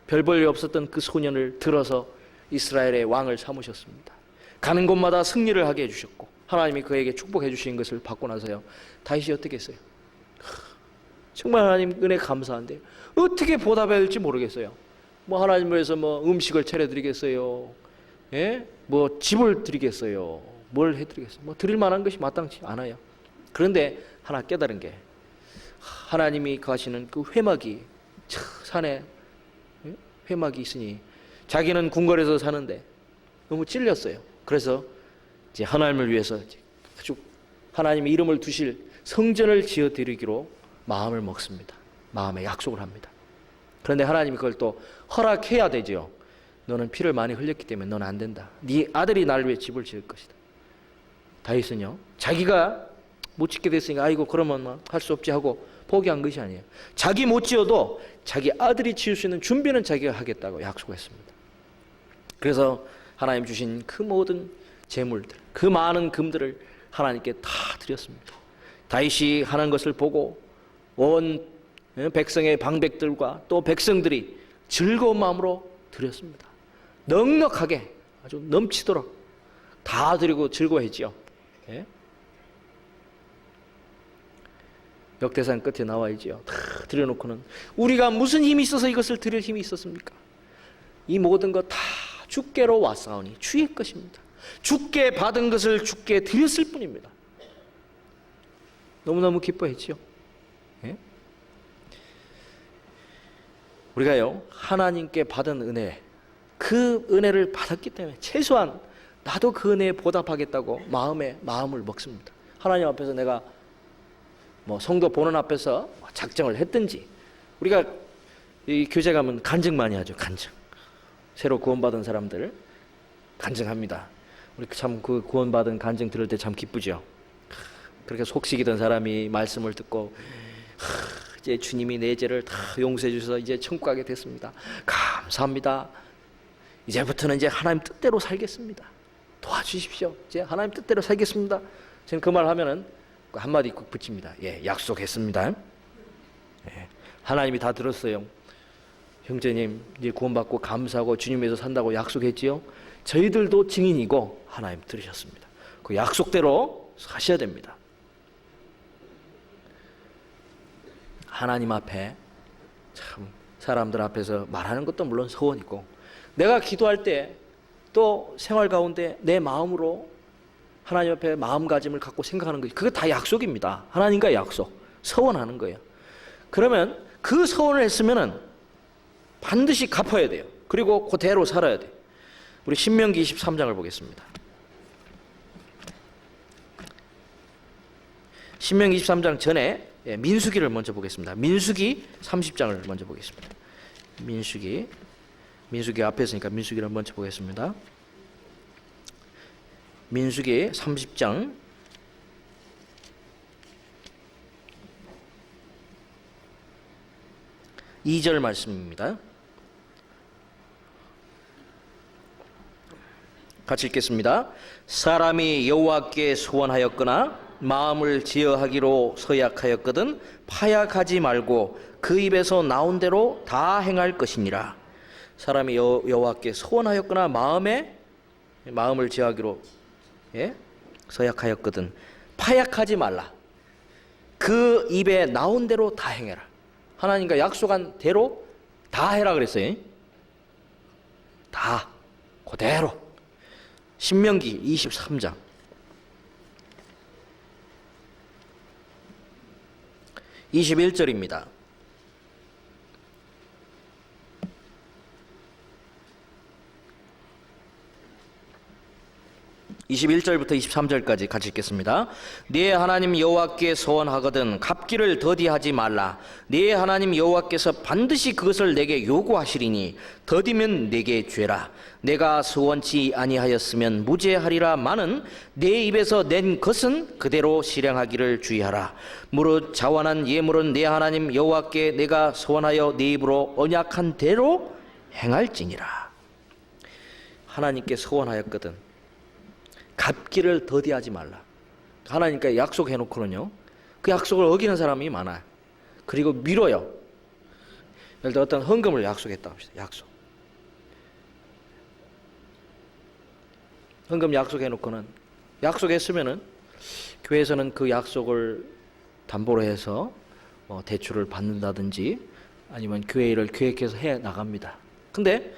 별 볼 일 없었던 그 소년을 들어서 이스라엘의 왕을 삼으셨습니다. 가는 곳마다 승리를 하게 해주셨고 하나님이 그에게 축복해 주신 것을 받고 나서요 다윗이 어떻게 했어요? 정말 하나님 은혜 감사한데요 어떻게 보답해야 될지 모르겠어요. 뭐 하나님을 위해서 뭐 음식을 차려드리겠어요? 예? 뭐 집을 드리겠어요? 뭘 해드리겠어요? 뭐 드릴 만한 것이 마땅치 않아요. 그런데 하나 깨달은 게 하나님이 가시는 그 회막이 산에 회막이 있으니 자기는 궁궐에서 사는데 너무 찔렸어요. 그래서 이제 하나님을 위해서 아주 하나님의 이름을 두실 성전을 지어드리기로 마음을 먹습니다. 마음에 약속을 합니다. 그런데 하나님이 그걸 또 허락해야 되죠. 너는 피를 많이 흘렸기 때문에 너는 안 된다. 네 아들이 나를 위해 집을 지을 것이다. 다윗은요 자기가 못 짓게 됐으니까 아이고 그러면 할 수 없지 하고 포기한 것이 아니에요. 자기 못 지어도 자기 아들이 지을 수 있는 준비는 자기가 하겠다고 약속했습니다. 그래서 하나님 주신 그 모든 재물들 그 많은 금들을 하나님께 다 드렸습니다. 다윗이 하는 것을 보고 온 백성의 방백들과 또 백성들이 즐거운 마음으로 드렸습니다. 넉넉하게 아주 넘치도록 다 드리고 즐거워했지요. 예? 역대상 끝에 나와 있지요. 다 드려놓고는 우리가 무슨 힘이 있어서 이것을 드릴 힘이 있었습니까? 이 모든 것 다 주께로 왔사오니 주의 것입니다. 주께 받은 것을 주께 드렸을 뿐입니다. 너무너무 기뻐했지요. 예? 우리가요 하나님께 받은 은혜 그 은혜를 받았기 때문에 최소한 나도 그 은혜에 보답하겠다고 마음을 먹습니다. 하나님 앞에서 내가 뭐 성도 보는 앞에서 작정을 했든지 우리가 이 교제 가면 간증 많이 하죠. 간증. 새로 구원받은 사람들 간증합니다. 우리 참 그 구원받은 간증 들을 때 참 기쁘죠. 그렇게 속식이던 사람이 말씀을 듣고 이제 주님이 내 죄를 다 용서해 주셔서 이제 천국 가게 됐습니다. 감사합니다. 이제부터는 이제 하나님 뜻대로 살겠습니다. 도와주십시오. 이제 하나님 뜻대로 살겠습니다. 저는 그 말 하면은 한마디 꼭 붙입니다. 예, 약속했습니다. 예, 하나님이 다 들었어요. 형제님 이제 구원받고 감사하고 주님에서 산다고 약속했지요. 저희들도 증인이고 하나님 들으셨습니다. 그 약속대로 사셔야 됩니다. 하나님 앞에 참 사람들 앞에서 말하는 것도 물론 소원이고 내가 기도할 때 또 생활 가운데 내 마음으로 하나님 앞에 마음가짐을 갖고 생각하는 것 그게 다 약속입니다. 하나님과 약속 서원하는 거예요. 그러면 그 서원을 했으면은 반드시 갚아야 돼요. 그리고 그대로 살아야 돼요. 우리 신명기 23장을 보겠습니다. 신명기 23장 전에 민수기를 먼저 보겠습니다. 민수기 30장을 먼저 보겠습니다. 민수기 앞에 있으니까 민수기를 먼저 보겠습니다. 민수기 30장 2절 말씀입니다. 같이 읽겠습니다. 사람이 여호와께 소원하였거나 마음을 지어하기로 서약하였거든 파약하지 말고 그 입에서 나온 대로 다 행할 것이니라. 사람이 여호와께 소원하였거나 마음을 지어하기로 서약하였거든 파약하지 말라. 그 입에 나온 대로 다 행해라. 하나님과 약속한 대로 다 해라 그랬어요. 다 그대로. 신명기 23장 21절입니다. 21절부터 23절까지 같이 읽겠습니다. 네 하나님 여호와께 소원하거든 갚기를 더디하지 말라. 네 하나님 여호와께서 반드시 그것을 내게 요구하시리니 더디면 내게 죄라. 내가 소원치 아니하였으면 무죄하리라. 마는 내 입에서 낸 것은 그대로 실행하기를 주의하라. 무릇 자원한 예물은 네 하나님 여호와께 내가 소원하여 네 입으로 언약한 대로 행할지니라. 하나님께 소원하였거든 갚기를 더디하지 말라. 하나님께 약속해놓고는요 그 약속을 어기는 사람이 많아요. 그리고 미뤄요. 예를 들어 어떤 헌금을 약속했다 합시다. 헌금 약속해놓고는 약속했으면은 교회에서는 그 약속을 담보로 해서 대출을 받는다든지 아니면 교회 일을 계획해서 해 나갑니다. 근데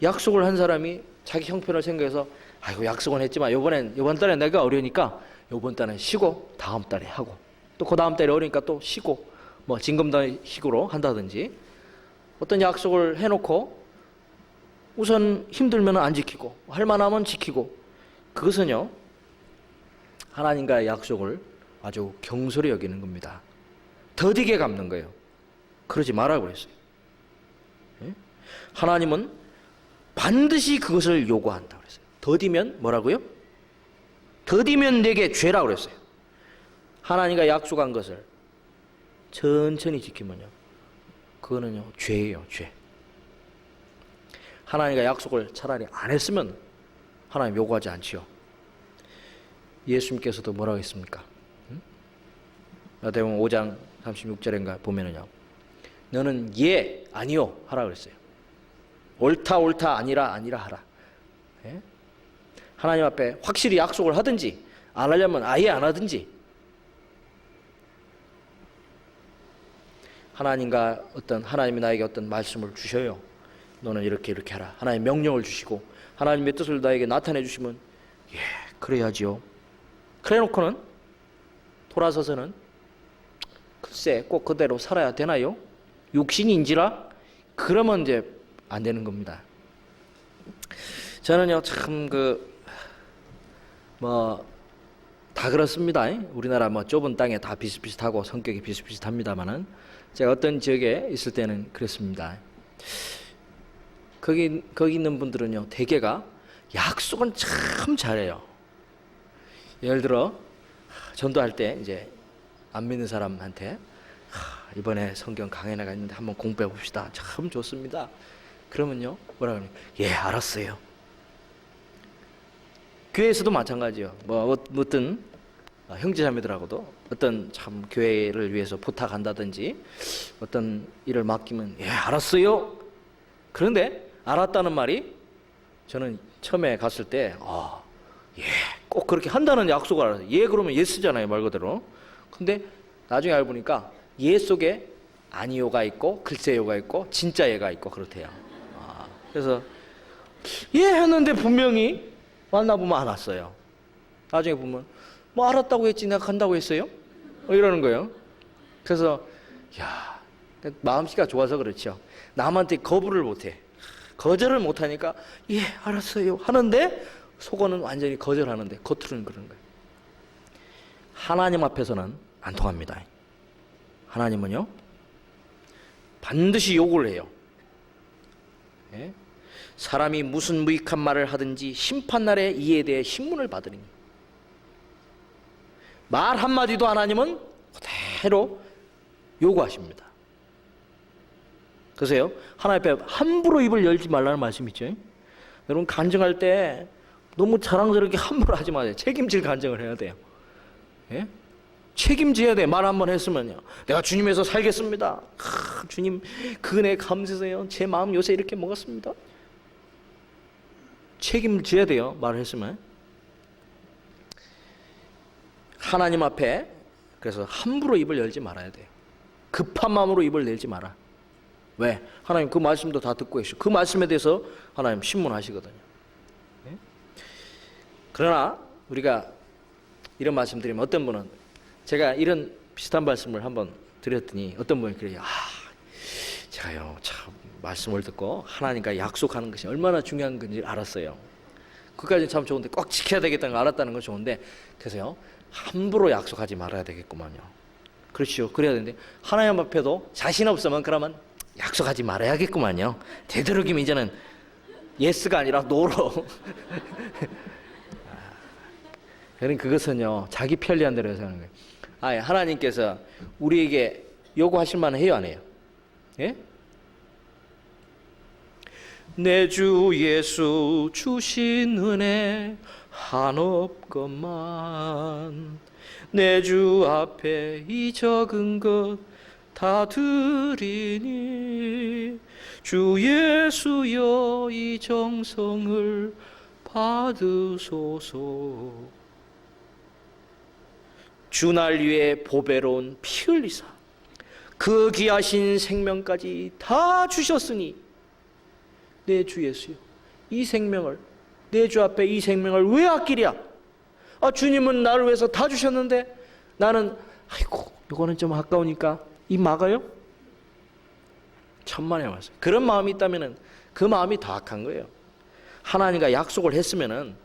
약속을 한 사람이 자기 형편을 생각해서 아이고 약속은 했지만 이번 달에 내가 어려우니까 이번 달에 쉬고 다음 달에 하고 또 그 다음 달에 어려우니까 또 쉬고 징검다식으로 한다든지 어떤 약속을 해놓고 우선 힘들면 안 지키고 할 만하면 지키고 그것은요 하나님과의 약속을 아주 경솔히 여기는 겁니다. 더디게 갚는 거예요. 그러지 말라고 그랬어요. 하나님은 반드시 그것을 요구한다고 그랬어요. 더디면 뭐라고요? 더디면 내게 죄라고 그랬어요. 하나님과 약속한 것을 천천히 지키면요 그거는요 죄예요. 죄. 하나님과 약속을 차라리 안 했으면 하나님 요구하지 않지요. 예수님께서도 뭐라고 했습니까? 마태복음 5장 36절인가 보면은요 너는 예 아니요 하라 그랬어요. 옳다 아니라 하라. 하나님 앞에 확실히 약속을 하든지 안 하려면 아예 안 하든지 하나님이 나에게 어떤 말씀을 주셔요. 너는 이렇게 하라. 하나님 명령을 주시고 하나님의 뜻을 나에게 나타내 주시면 예 그래야지요. 그래 놓고는 돌아서서는 글쎄 꼭 그대로 살아야 되나요? 육신인지라 그러면 이제 안 되는 겁니다. 저는요 참 다 그렇습니다. 우리나라 좁은 땅에 다 비슷비슷하고 성격이 비슷비슷합니다만은 제가 어떤 지역에 있을 때는 그랬습니다. 거기 있는 분들은요 대개가 약속은 참 잘해요. 예를 들어 전도할 때 이제 안 믿는 사람한테 이번에 성경 강해 나갔는데 한번 공부해 봅시다. 참 좋습니다. 그러면요 뭐라 그러냐? 예 알았어요. 교회에서도 마찬가지요. 어떤 형제자매들하고도 어떤 참 교회를 위해서 부탁한다든지 어떤 일을 맡기면 예 알았어요. 그런데 알았다는 말이 저는 처음에 갔을 때 예 꼭 그렇게 한다는 약속을 알았어요. 예 그러면 예스잖아요 말 그대로. 근데 나중에 알고 보니까 예 속에 아니요가 있고 글쎄요가 있고 진짜 예가 있고 그렇대요. 그래서 예 했는데 분명히 만나보면 알았어요. 나중에 보면 알았다고 했지 내가 간다고 했어요? 이러는 거예요. 그래서 마음씨가 좋아서 그렇죠. 남한테 거부를 못해. 거절을 못하니까 예 알았어요 하는데 속어는 완전히 거절하는데 겉으로는 그런 거예요. 하나님 앞에서는 안 통합니다. 하나님은요 반드시 요구를 해요. 사람이 무슨 무익한 말을 하든지 심판날에 이에 대해 신문을 받으리니 말 한마디도 하나님은 그대로 요구하십니다. 그래서요, 하나님 앞에 함부로 입을 열지 말라는 말씀 있죠. 여러분, 간증할 때 너무 자랑스럽게 함부로 하지 마세요. 책임질 간증을 해야 돼요. 예? 책임져야 돼. 말 한번 했으면요, 내가 주님에서 살겠습니다. 주님 그 은혜 감사해요. 제 마음 요새 이렇게 먹었습니다. 책임져야 돼요. 말을 했으면. 하나님 앞에 그래서 함부로 입을 열지 말아야 돼요. 급한 마음으로 입을 내지 마라. 왜? 하나님 그 말씀도 다 듣고 계시고 그 말씀에 대해서 하나님 신문하시거든요. 예? 그러나 우리가 이런 말씀 드리면 어떤 분은, 제가 이런 비슷한 말씀을 한번 드렸더니 어떤 분이 그래요. 제가요 참 말씀을 듣고 하나님과 약속하는 것이 얼마나 중요한 건지 알았어요. 그까지는 참 좋은데 꼭 지켜야 되겠다는 걸 알았다는 건 좋은데, 그래서요 함부로 약속하지 말아야 되겠구만요. 그렇죠. 그래야 되는데 하나님 앞에도 자신 없으면 그러면 약속하지 말아야겠구만요. 되도록이면 이제는 예스가 아니라 노로. 그러니까 그것은요 자기 편리한 대로 해서 하는 거예요. 하나님께서 우리에게 요구하실 만은 해요, 안 해요? 예? 내 주 예수 주신 은혜 한없건만 내 주 앞에 이 적은 것 다 드리니 주 예수여 이 정성을 받으소서. 주 날 위해 보배로운 피 흘리사 그 귀하신 생명까지 다 주셨으니 내 주 예수여 이 생명을, 내 주 앞에 이 생명을 왜 아끼랴? 주님은 나를 위해서 다 주셨는데 나는 아이고 이거는 좀 아까우니까 입 막아요? 천만에 말씀. 그런 마음이 있다면 그 마음이 더 악한 거예요. 하나님과 약속을 했으면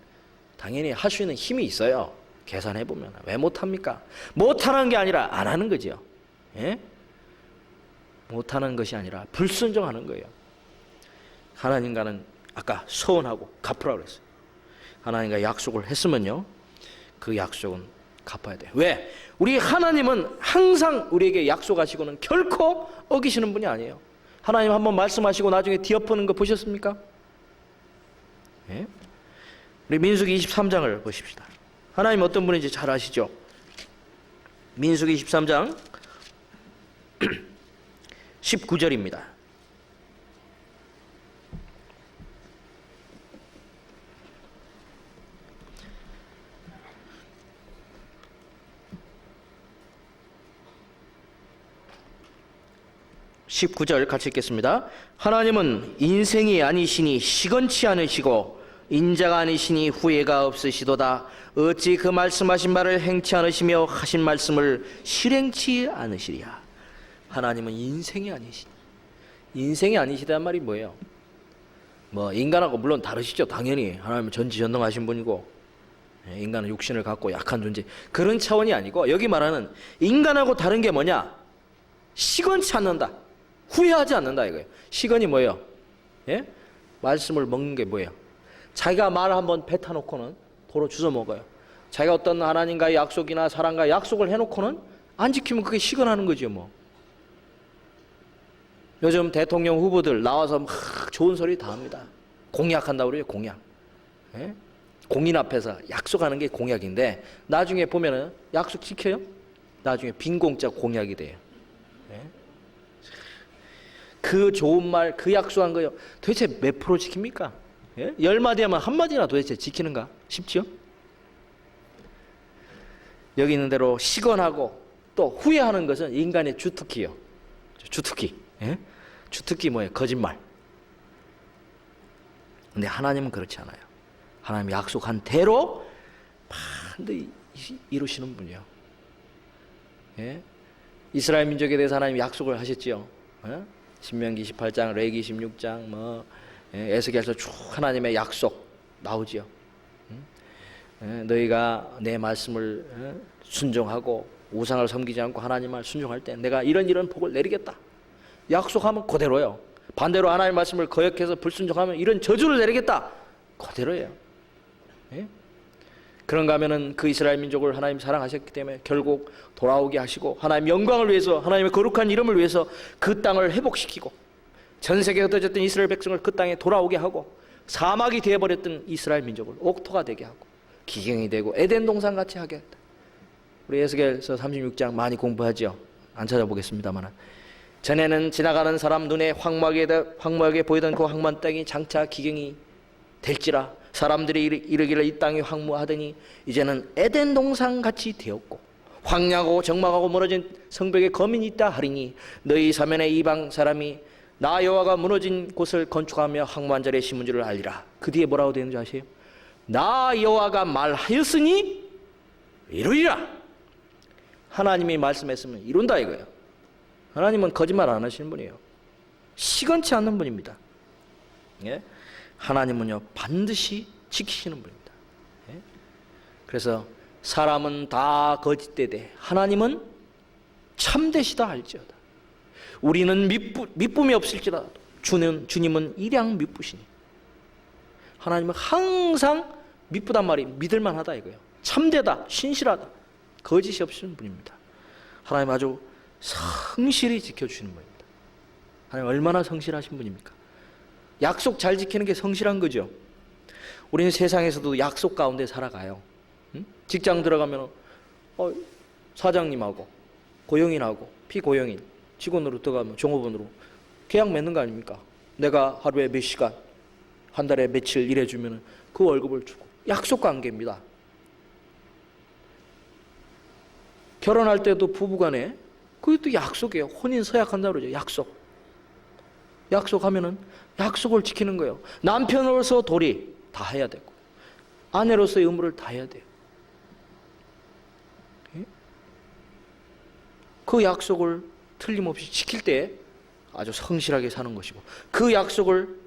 당연히 할 수 있는 힘이 있어요. 계산해 보면. 왜 못합니까? 못하는 게 아니라 안 하는 거죠. 예? 못하는 것이 아니라 불순종하는 거예요. 하나님과는 아까 서운하고 갚으라고 그랬어요. 하나님과 약속을 했으면요 그 약속은 갚아야 돼요. 왜? 우리 하나님은 항상 우리에게 약속하시고는 결코 어기시는 분이 아니에요. 하나님 한번 말씀하시고 나중에 뒤엎는 거 보셨습니까? 예? 우리 민수기 23장을 보십시다. 하나님 어떤 분인지 잘 아시죠? 민수기 23장 19절입니다. (19절) 같이 읽겠습니다. 하나님은 인생이 아니시니 시건치 않으시고 인자가 아니시니 후회가 없으시도다. 어찌 그 말씀하신 바를 행치 않으시며 하신 말씀을 실행치 않으시랴. 하나님은 인생이 아니시니. 인생이 아니시단 말이 뭐예요? 인간하고 물론 다르시죠. 당연히 하나님은 전지전능하신 분이고 인간은 육신을 갖고 약한 존재, 그런 차원이 아니고 여기 말하는 인간하고 다른 게 뭐냐? 시건치 않는다. 후회하지 않는다 이거예요. 시건이 뭐예요? 예? 말씀을 먹는 게 뭐예요? 자기가 말 한번 뱉어놓고는 도로 주워 먹어요. 자기가 어떤 하나님과의 약속이나 사람과의 약속을 해놓고는 안 지키면 그게 시건하는 거죠 뭐. 요즘 대통령 후보들 나와서 막 좋은 소리 다 합니다. 공약한다고 그래요. 공약. 예? 공인 앞에서 약속하는 게 공약인데 나중에 보면은 약속 지켜요? 나중에 빈공짜 공약이 돼요. 예? 그 좋은 말, 그 약속한 거요 도대체 몇 프로 지킵니까? 예? 10마디 하면 한마디나 도대체 지키는가 싶죠? 여기 있는 대로 시건하고 또 후회하는 것은 인간의 주특기요. 주특기. 예? 주특기 뭐예요? 거짓말. 근데 하나님은 그렇지 않아요. 하나님 약속한 대로 반드시 이루시는 분이요. 예? 이스라엘 민족에 대해서 하나님 약속을 하셨지요. 예? 신명기 28장, 레위기 16장, 에스겔서 쭉 하나님의 약속 나오지요. 너희가 내 말씀을 순종하고 우상을 섬기지 않고 하나님을 순종할 때 내가 이런 복을 내리겠다. 약속하면 그대로예요. 반대로 하나님의 말씀을 거역해서 불순종하면 이런 저주를 내리겠다. 그대로예요. 예? 그런가 하면은 그 이스라엘 민족을 하나님 사랑하셨기 때문에 결국 돌아오게 하시고 하나님 영광을 위해서 하나님의 거룩한 이름을 위해서 그 땅을 회복시키고 전 세계에 흩어졌던 이스라엘 백성을 그 땅에 돌아오게 하고 사막이 되어버렸던 이스라엘 민족을 옥토가 되게 하고 기경이 되고 에덴 동산 같이 하게 했다. 우리 에스겔서 36장 많이 공부하죠. 안 찾아보겠습니다만 전에는 지나가는 사람 눈에 황무하게 보이던 그 황무한 땅이 장차 기경이 될지라 사람들이 이르기를 이 땅이 황무하더니 이제는 에덴 동산 같이 되었고 황량하고 적막하고 무너진 성벽에 거민이 있다 하리니 너희 사면의 이방 사람이 나 여호와가 무너진 곳을 건축하며 황무한 자리에 심은 줄을 알리라. 그 뒤에 뭐라고 되는지 아세요? 나 여호와가 말하였으니 이루리라. 하나님이 말씀했으면 이룬다 이거예요. 하나님은 거짓말 안 하시는 분이에요. 시건치 않는 분입니다. 예? 하나님은요 반드시 지키시는 분입니다. 예? 그래서 사람은 다 거짓되되 하나님은 참되시다 할지어다. 우리는 미쁨이 없을지라도 주님은 일양 미쁘시니. 하나님은 항상 미쁘단 말이 믿을만하다 이거예요. 참되다, 신실하다, 거짓이 없으신 분입니다. 하나님 아주 성실히 지켜주시는 분입니다. 하나님 얼마나 성실하신 분입니까? 약속 잘 지키는 게 성실한 거죠. 우리는 세상에서도 약속 가운데 살아가요. 응? 직장 들어가면 사장님하고 고용인하고 피고용인 직원으로 들어가면 종업원으로 계약 맺는 거 아닙니까? 내가 하루에 몇 시간 한 달에 며칠 일해주면 그 월급을 주고 약속 관계입니다. 결혼할 때도 부부간에 그것도 약속이에요. 혼인 서약한다고 그러죠. 약속하면은 약속을 지키는 거예요. 남편으로서 도리 다 해야 되고 아내로서의 의무를 다 해야 돼요. 그 약속을 틀림없이 지킬 때 아주 성실하게 사는 것이고 그 약속을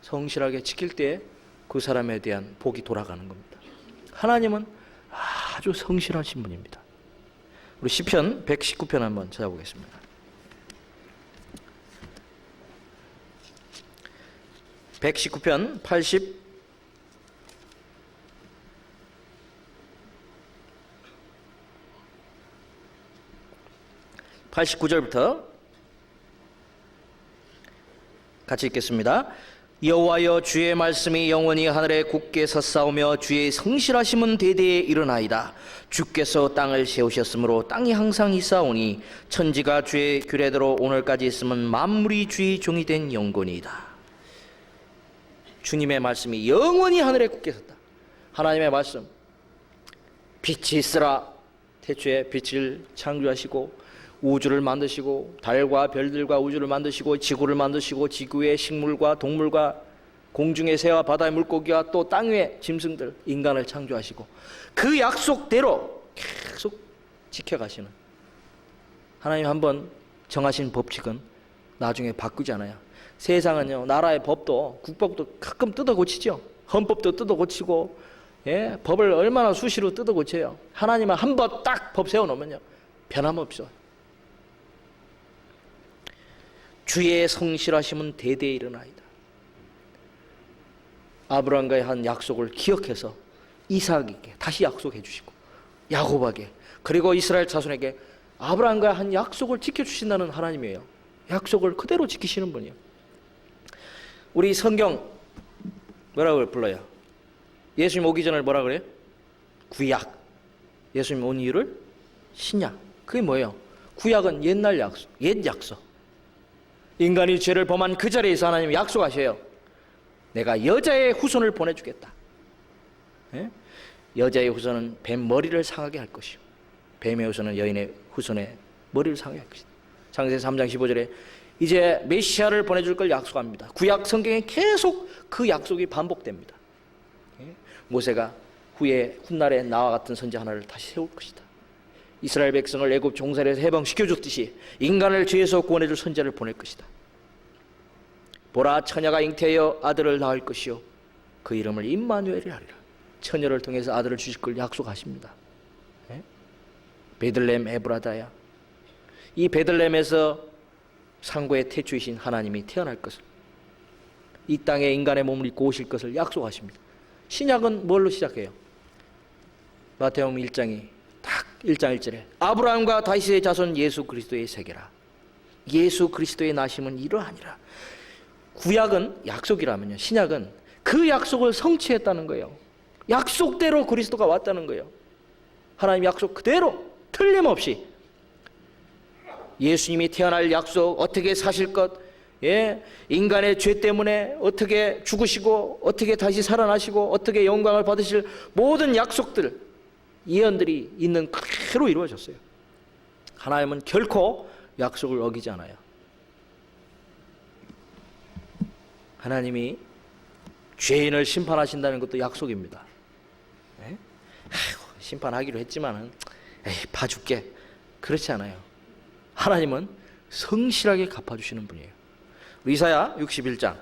성실하게 지킬 때 그 사람에 대한 복이 돌아가는 겁니다. 하나님은 아주 성실하신 분입니다. 우리 시편 119편 한번 찾아보겠습니다. 119편 89절부터 같이 읽겠습니다. 여호와여 주의 말씀이 영원히 하늘에 굳게 섰사오며 주의 성실하심은 대대에 일어나이다. 주께서 땅을 세우셨으므로 땅이 항상 있사오니 천지가 주의 규례대로 오늘까지 있으면 만물이 주의 종이 된 영원이다. 주님의 말씀이 영원히 하늘에 굳게 섰다. 하나님의 말씀 빛이 있으라. 태초에 빛을 창조하시고 우주를 만드시고 달과 별들과 우주를 만드시고 지구를 만드시고 지구의 식물과 동물과 공중의 새와 바다의 물고기와 또 땅 위의 짐승들 인간을 창조하시고 그 약속대로 계속 지켜가시는 하나님 한번 정하신 법칙은 나중에 바꾸지 않아요. 세상은요 나라의 법도 국법도 가끔 뜯어 고치죠. 헌법도 뜯어 고치고 법을 얼마나 수시로 뜯어 고쳐요. 하나님은 한 번 딱 법 세워놓으면요 변함없어. 주의 성실하심은 대대에 일어나이다. 아브라함과의 한 약속을 기억해서 이삭에게 다시 약속해 주시고 야곱에게 그리고 이스라엘 자손에게 아브라함과 한 약속을 지켜주신다는 하나님이에요. 약속을 그대로 지키시는 분이에요. 우리 성경 뭐라고 불러요? 예수님 오기 전에 뭐라 그래요? 구약. 예수님 온 이유를 신약. 그게 뭐예요? 구약은 옛날 약속, 옛 약속. 인간이 죄를 범한 그 자리에서 하나님이 약속하셔요. 내가 여자의 후손을 보내주겠다. 여자의 후손은 뱀 머리를 상하게 할 것이요 뱀의 후손은 여인의 후손의 머리를 상하게 할 것이다. 창세기 3장 15절에 이제 메시아를 보내줄 걸 약속합니다. 구약 성경에 계속 그 약속이 반복됩니다. 모세가 후에 훗날에 나와 같은 선지 하나를 다시 세울 것이다. 이스라엘 백성을 애굽 종살이에서 해방시켜줬듯이 인간을 죄에서 구원해줄 선지자를 보낼 것이다. 보라 처녀가 잉태하여 아들을 낳을 것이요 그 이름을 임마누엘이라 하리라. 처녀를 통해서 아들을 주실 걸 약속하십니다. 베들레헴 에브라다야. 이 베들레헴에서 상고의 태초이신 하나님이 태어날 것을 이 땅에 인간의 몸을 입고 오실 것을 약속하십니다. 신약은 뭘로 시작해요? 마태복음 1장이 딱 1장 1절에 아브라함과 다윗의 자손 예수 그리스도의 세계라. 예수 그리스도의 나심은 이러하니라. 구약은 약속이라면요, 신약은 그 약속을 성취했다는 거예요. 약속대로 그리스도가 왔다는 거예요. 하나님 약속 그대로 틀림없이 예수님이 태어날 약속, 어떻게 사실 것, 인간의 죄 때문에 어떻게 죽으시고 어떻게 다시 살아나시고 어떻게 영광을 받으실 모든 약속들, 예언들이 있는 그대로 이루어졌어요. 하나님은 결코 약속을 어기지 않아요. 하나님이 죄인을 심판하신다는 것도 약속입니다. 아이고, 심판하기로 했지만은 봐줄게, 그렇지 않아요. 하나님은 성실하게 갚아주시는 분이에요. 이사야 61장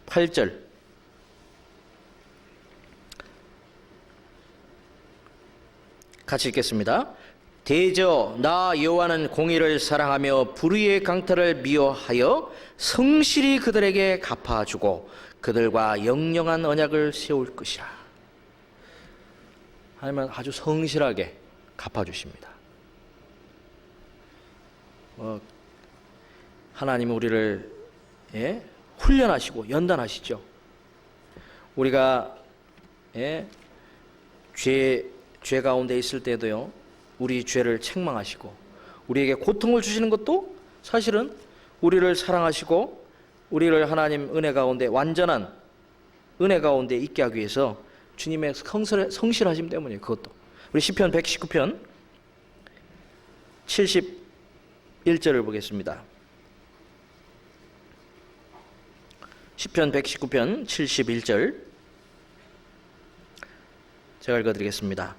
8절 같이 읽겠습니다. 대저 나 여호와는 공의를 사랑하며 불의의 강탈을 미워하여 성실히 그들에게 갚아주고 그들과 영영한 언약을 세울 것이라. 하나님은 아주 성실하게 갚아주십니다. 하나님은 우리를 훈련하시고 연단하시죠. 우리가 죄 가운데 있을 때도요, 우리 죄를 책망하시고 우리에게 고통을 주시는 것도 사실은 우리를 사랑하시고 우리를 하나님 은혜 가운데, 완전한 은혜 가운데 있게 하기 위해서 주님의 성실하심 때문이에요. 그것도 우리 시편 119편 71절을 보겠습니다. 시편 119편 71절 제가 읽어드리겠습니다.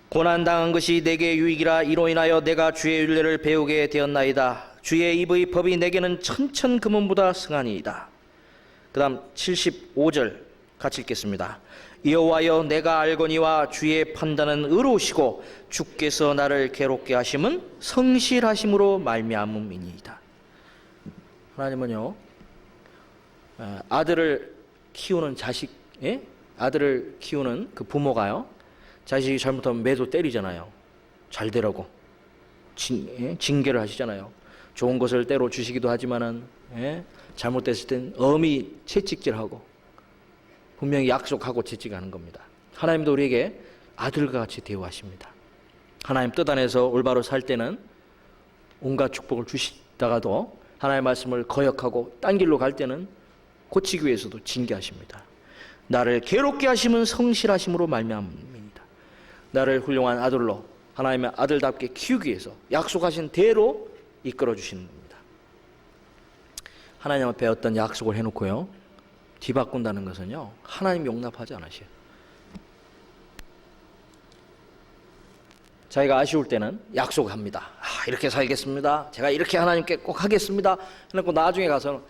고난당한 것이 내게 유익이라. 이로 인하여 내가 주의 율례를 배우게 되었나이다. 주의 입의 법이 내게는 천천 금은보다 승하니이다. 그 다음 75절 같이 읽겠습니다. 여호와여 내가 알거니와 주의 판단은 의로우시고 주께서 나를 괴롭게 하심은 성실하심으로 말미암음이니이다. 하나님은요, 아들을 키우는 자식, 아들을 키우는 그 부모가요, 자식이 잘못하면 매도 때리잖아요. 잘 되라고 징계를 하시잖아요. 좋은 것을 때로 주시기도 하지만은 잘못됐을 땐 엄히 채찍질하고 분명히 약속하고 채찍하는 겁니다. 하나님도 우리에게 아들과 같이 대우하십니다. 하나님 뜻 안에서 올바로 살 때는 온갖 축복을 주시다가도 하나님의 말씀을 거역하고 딴 길로 갈 때는 고치기 위해서도 징계하십니다. 나를 괴롭게 하심은 성실하심으로 말미암음이니이다. 나를 훌륭한 아들로 하나님의 아들답게 키우기 위해서 약속하신 대로 이끌어 주시는 겁니다. 하나님 앞에 어떤 약속을 해놓고요, 뒤바꾼다는 것은요, 하나님 용납하지 않으셔요. 자기가 아쉬울 때는 약속합니다. 이렇게 살겠습니다. 제가 이렇게 하나님께 꼭 하겠습니다. 해놓고 나중에 가서는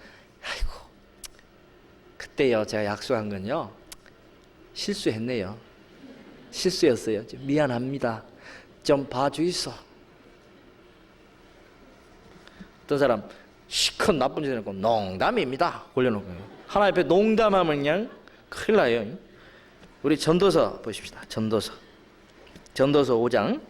아이고, 그때요 제가 약속한 건요 실수했네요. 실수였어요. 좀 미안합니다. 좀 봐주이소. 어떤 사람 시큰 나쁜 짓 해놓고 농담입니다 올려놓고, 하나님 앞에 농담하면 그냥 큰일 나요. 우리 전도서 보십시다. 전도서 5장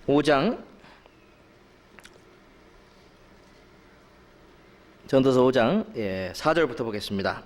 5장 전도서 5장 4절부터 보겠습니다.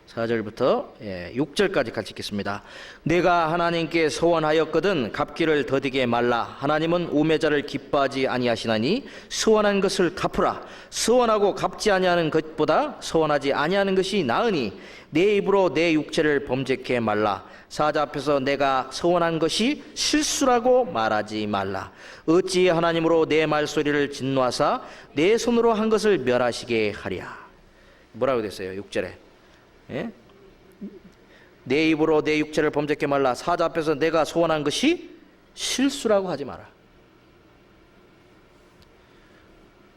4절부터 6절까지 같이 읽겠습니다. 내가 하나님께 소원하였거든 갚기를 더디게 말라. 하나님은 우매자를 기뻐하지 아니하시나니 소원한 것을 갚으라. 소원하고 갚지 아니하는 것보다 소원하지 아니하는 것이 나으니 내 입으로 내 육체를 범죄케 말라. 사자 앞에서 내가 소원한 것이 실수라고 말하지 말라. 어찌 하나님으로 내 말소리를 진노하사 내 손으로 한 것을 멸하시게 하랴. 뭐라고 됐어요? 6절에 내 입으로 내 육체를 범죄케 말라. 사자 앞에서 내가 소원한 것이 실수라고 하지 마라.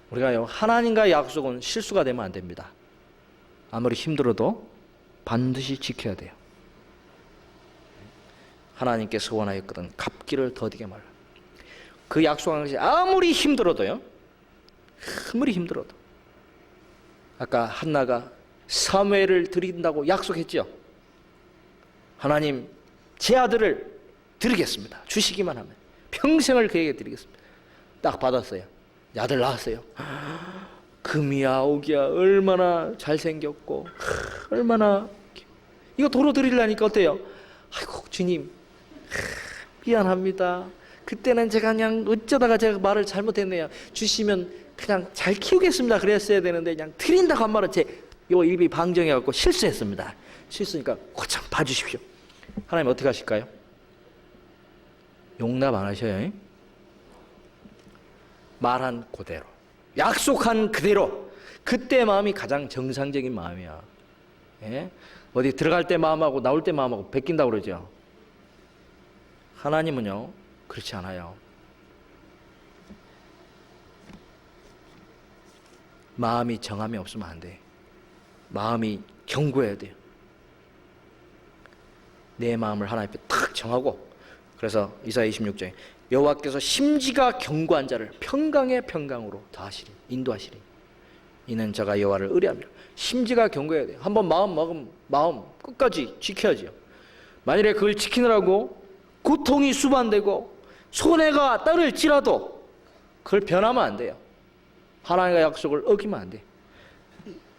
우리가 하나님과의 약속은 실수가 되면 안 됩니다. 아무리 힘들어도 반드시 지켜야 돼요. 하나님께 소원하였거든 갚기를 더디게 말라. 그 약속한 것이 아무리 힘들어도요, 아무리 힘들어도, 아까 한나가 사무엘을 드린다고 약속했죠. 하나님, 제 아들을 드리겠습니다. 주시기만 하면 평생을 그에게 드리겠습니다. 딱 받았어요. 아들 낳았어요. 금이야 옥이야 얼마나 잘생겼고, 얼마나, 이거 도로 드리려니까 어때요? 아이고 주님, 미안합니다. 그때는 제가 그냥 어쩌다가 제가 말을 잘못했네요. 주시면 그냥 잘 키우겠습니다 그랬어야 되는데, 그냥 드린다고 한 말은 제 요 입이 방정해갖고 실수했습니다. 실수니까 고참 봐주십시오. 하나님 어떻게 하실까요? 용납 안 하셔요. 말한 그대로, 약속한 그대로. 그때 마음이 가장 정상적인 마음이야. 예? 어디 들어갈 때 마음하고 나올 때 마음하고 베낀다고 그러죠. 하나님은요 그렇지 않아요. 마음이 정함이 없으면 안 돼. 마음이 견고해야 돼요. 내 마음을 하나님 앞에 탁 정하고. 그래서 이사야 26장에 여호와께서 심지가 견고한 자를 평강의 평강으로 더하시리, 인도하시리. 이는 저가 여호와를 의뢰합니다. 심지가 견고해야 돼요. 한번 마음 먹으면 마음 끝까지 지켜야죠. 만일에 그걸 지키느라고 고통이 수반되고 손해가 따를지라도 그걸 변하면 안 돼요. 하나님의 약속을 어기면 안 돼.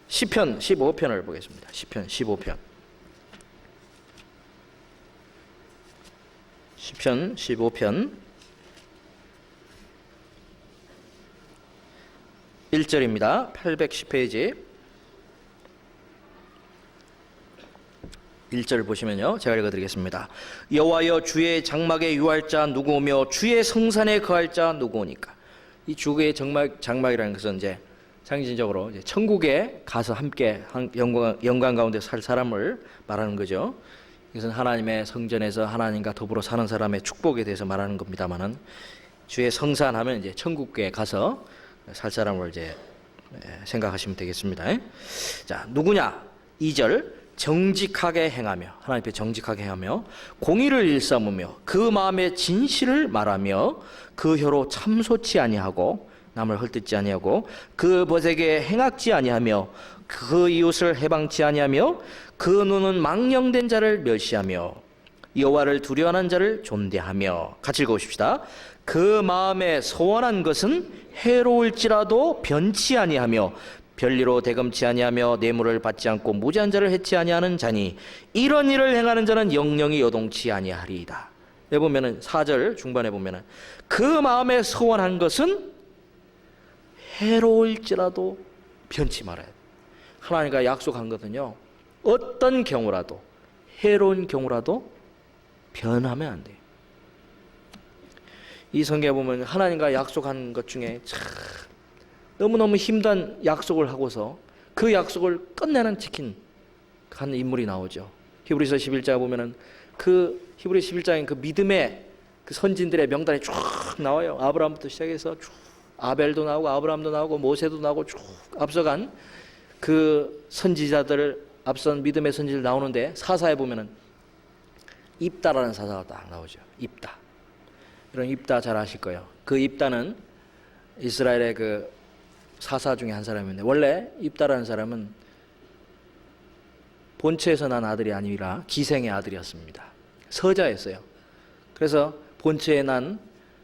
시편 15편을 보겠습니다. 시편 15편. 시편 15편 1절입니다. 810페이지 1절 보시면요, 제가 읽어드리겠습니다. 여호와여, 주의 장막에 유할 자 누구오며 주의 성산에 거할 자 누구오니까. 이 주의 장막이라는 것은 이제 상징적으로 이제 천국에 가서 함께 영광 가운데 살 사람을 말하는 거죠. 이것은 하나님의 성전에서 하나님과 더불어 사는 사람의 축복에 대해서 말하는 겁니다만은, 주의 성산하면 이제 천국에 가서 살 사람을 이제 생각하시면 되겠습니다. 자, 누구냐? 2절. 정직하게 행하며, 하나님 앞에 정직하게 행하며 공의를 일삼으며 그 마음에 진실을 말하며 그 혀로 참소치 아니하고 남을 헐뜯지 아니하고 그 벗에게 행악지 아니하며 그 이웃을 해방치 아니하며 그 눈은 망령된 자를 멸시하며 여호와를 두려워하는 자를 존대하며. 같이 읽어보십시다. 그 마음에 소원한 것은 해로울지라도 변치 아니하며 별리로 대금치 아니하며 뇌물을 받지 않고 무지한 자를 해치 아니하는 자니 이런 일을 행하는 자는 영영이 요동치 아니하리이다. 여기 보면은 4절 중반에 보면은 그 마음에 소원한 것은 해로울지라도 변치 말아야 돼. 하나님과 약속한 것은요, 어떤 경우라도, 해로운 경우라도 변하면 안 돼. 이 성경에 보면 하나님과 약속한 것 중에 참 너무너무 힘든 약속을 하고서 그 약속을 끝내는 지킨 한 인물이 나오죠. 히브리서 11장에 보면은 그 히브리 11장에 그 믿음의 그 선진들의 명단이 쭉 나와요. 아브라함부터 시작해서 쭉 아벨도 나오고 아브라함도 나오고 모세도 나오고 쭉 앞서간 그 선지자들을 앞선 믿음의 선지자들 나오는데, 사사에 보면은 입다라는 사사가 딱 나오죠. 입다. 이런 입다 잘 아실 거예요. 그 입다는 이스라엘의 그 사사 중에 한 사람인데, 원래 입다라는 사람은 본처에서 난 아들이 아니라 기생의 아들이었습니다. 서자였어요. 그래서 본처에 난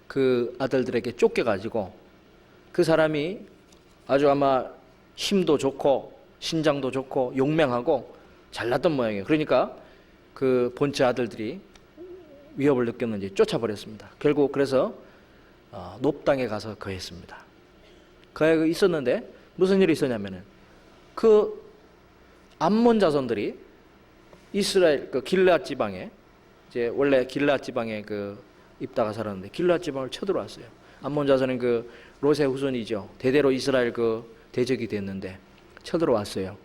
그 아들들에게 쫓겨가지고 그 사람이 아주 아마 힘도 좋고 신장도 좋고 용맹하고 잘났던 모양이에요. 그러니까 그 본처 아들들이 위협을 느꼈는지 쫓아버렸습니다. 결국 그래서 높당에 가서 거했습니다. 거해 있었는데 무슨 일이 있었냐면은 그 암몬 자손들이 이스라엘 그 길르앗 지방에, 이제 원래 길르앗 지방에 그 입다가 살았는데 길르앗 지방을 쳐들어왔어요. 암몬 자손은 그 롯의 후손이죠. 대대로 이스라엘 그 대적이 됐는데 쳐들어왔어요.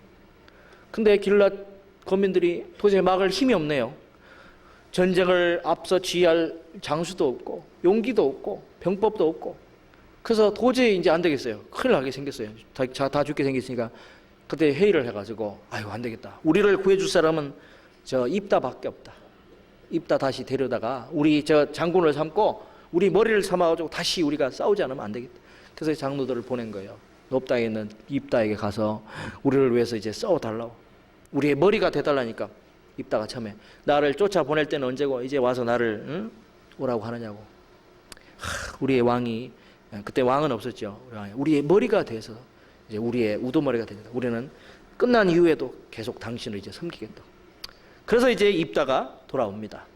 근데 길르앗 거민들이 도저히 막을 힘이 없네요. 전쟁을 앞서 지휘할 장수도 없고 용기도 없고 병법도 없고. 그래서 도저히 이제 안 되겠어요. 큰일 나게 생겼어요. 다 죽게 생겼으니까 그때 회의를 해가지고, 아이고 안 되겠다. 우리를 구해줄 사람은 저 입다밖에 없다. 입다 다시 데려다가 우리 저 장군을 삼고 우리 머리를 삼아가지고 다시 우리가 싸우지 않으면 안 되겠다. 그래서 장로들을 보낸 거예요. 높 땅에 있는 입다에게 가서 우리를 위해서 이제 싸워달라고. 우리의 머리가 돼달라니까. 입다가 처음에 나를 쫓아 보낼 때는 언제고 이제 와서 나를 오라고 하느냐고. 우리의 왕이, 그때 왕은 없었죠. 우리의 머리가 돼서 이제 우리의 우두머리가 됩니다. 우리는 끝난 이후에도 계속 당신을 이제 섬기겠다. 그래서 이제 입다가 돌아옵니다.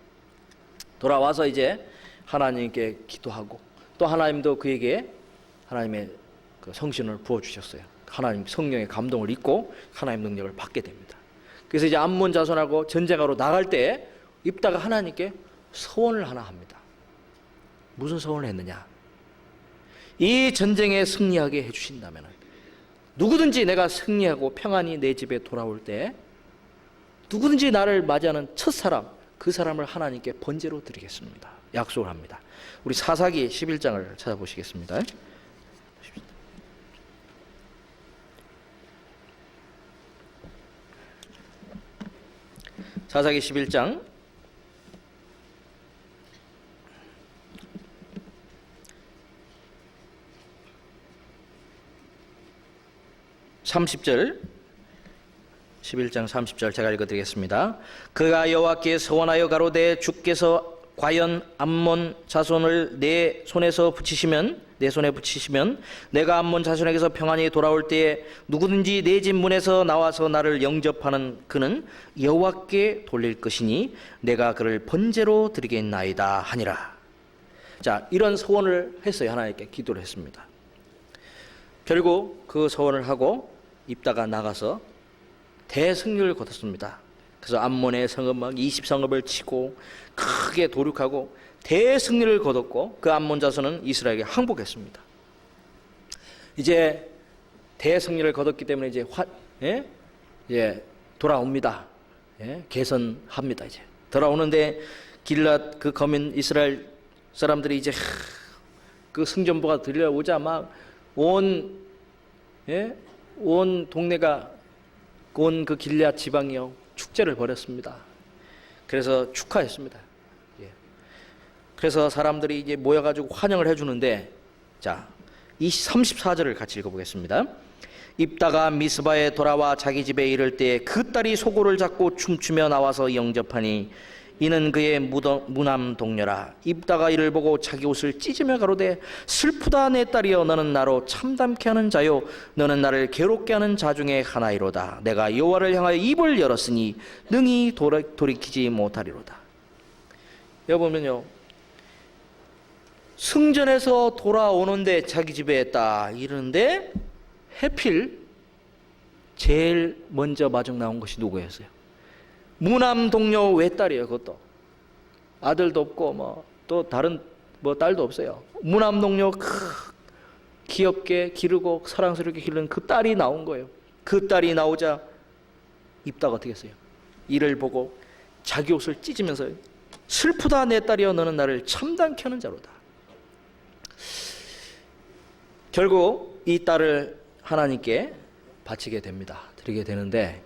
돌아와서 이제 하나님께 기도하고 또 하나님도 그에게 하나님의 그 성신을 부어주셨어요. 하나님 성령의 감동을 입고 하나님 능력을 받게 됩니다. 그래서 이제 암몬 자손하고 전쟁하러 나갈 때 입다가 하나님께 소원을 하나 합니다. 무슨 소원을 했느냐? 이 전쟁에 승리하게 해주신다면 누구든지 내가 승리하고 평안히 내 집에 돌아올 때 누구든지 나를 맞이하는 첫 사람, 그 사람을 하나님께 번제로 드리겠습니다. 약속을 합니다. 우리 사사기 11장을 찾아보시겠습니다. 사사기 11장 30절 11장 30절 제가 읽어드리겠습니다. 그가 여호와께 서원하여 가로되 주께서 과연 암몬 자손을 내 손에 붙이시면 내가 암몬 자손에게서 평안히 돌아올 때에 누구든지 내 집 문에서 나와서 나를 영접하는 그는 여호와께 돌릴 것이니 내가 그를 번제로 드리겠나이다 하니라. 자, 이런 소원을 했어요. 하나님께 기도를 했습니다. 결국 그 소원을 하고 입다가 나가서 대승리를 거뒀습니다. 그래서 암몬의 성읍 막 20성읍을 치고 크게 도륙하고 대승리를 거뒀고 그 암몬 자손은 이스라엘에게 항복했습니다. 이제 대승리를 거뒀기 때문에 이제 돌아옵니다. 개선합니다. 이제 돌아오는데 길랏 그 거민 이스라엘 사람들이 이제 그 승전보가 들려오자 막 온 동네가 온 그 길앗 지방이요 축제를 벌였습니다. 그래서 축하했습니다. 그래서 사람들이 이제 모여가지고 환영을 해주는데, 자, 이 34절을 같이 읽어보겠습니다. 입다가 미스바에 돌아와 자기 집에 이를 때 그 딸이 소고를 잡고 춤추며 나와서 영접하니 이는 그의 무남 동료라. 입다가 이를 보고 자기 옷을 찢으며 가로되 슬프다 내 딸이여 너는 나로 참담케 하는 자요 너는 나를 괴롭게 하는 자 중에 하나이로다. 내가 여호와를 향하여 입을 열었으니 능히 돌이키지 못하리로다. 여보면요, 승전에서 돌아오는데 자기 집에 있다 이러는데 해필 제일 먼저 마중 나온 것이 누구였어요? 무남 동료 외딸이에요. 그것도 아들도 없고 또 다른 딸도 없어요. 무남 동료 귀엽게 기르고 사랑스럽게 기르는 그 딸이 나온 거예요. 그 딸이 나오자 입다가 어떻게 했어요? 이를 보고 자기 옷을 찢으면서 슬프다 내 딸이여 너는 나를 참담케 하는 자로다. 결국 이 딸을 하나님께 바치게 됩니다. 드리게 되는데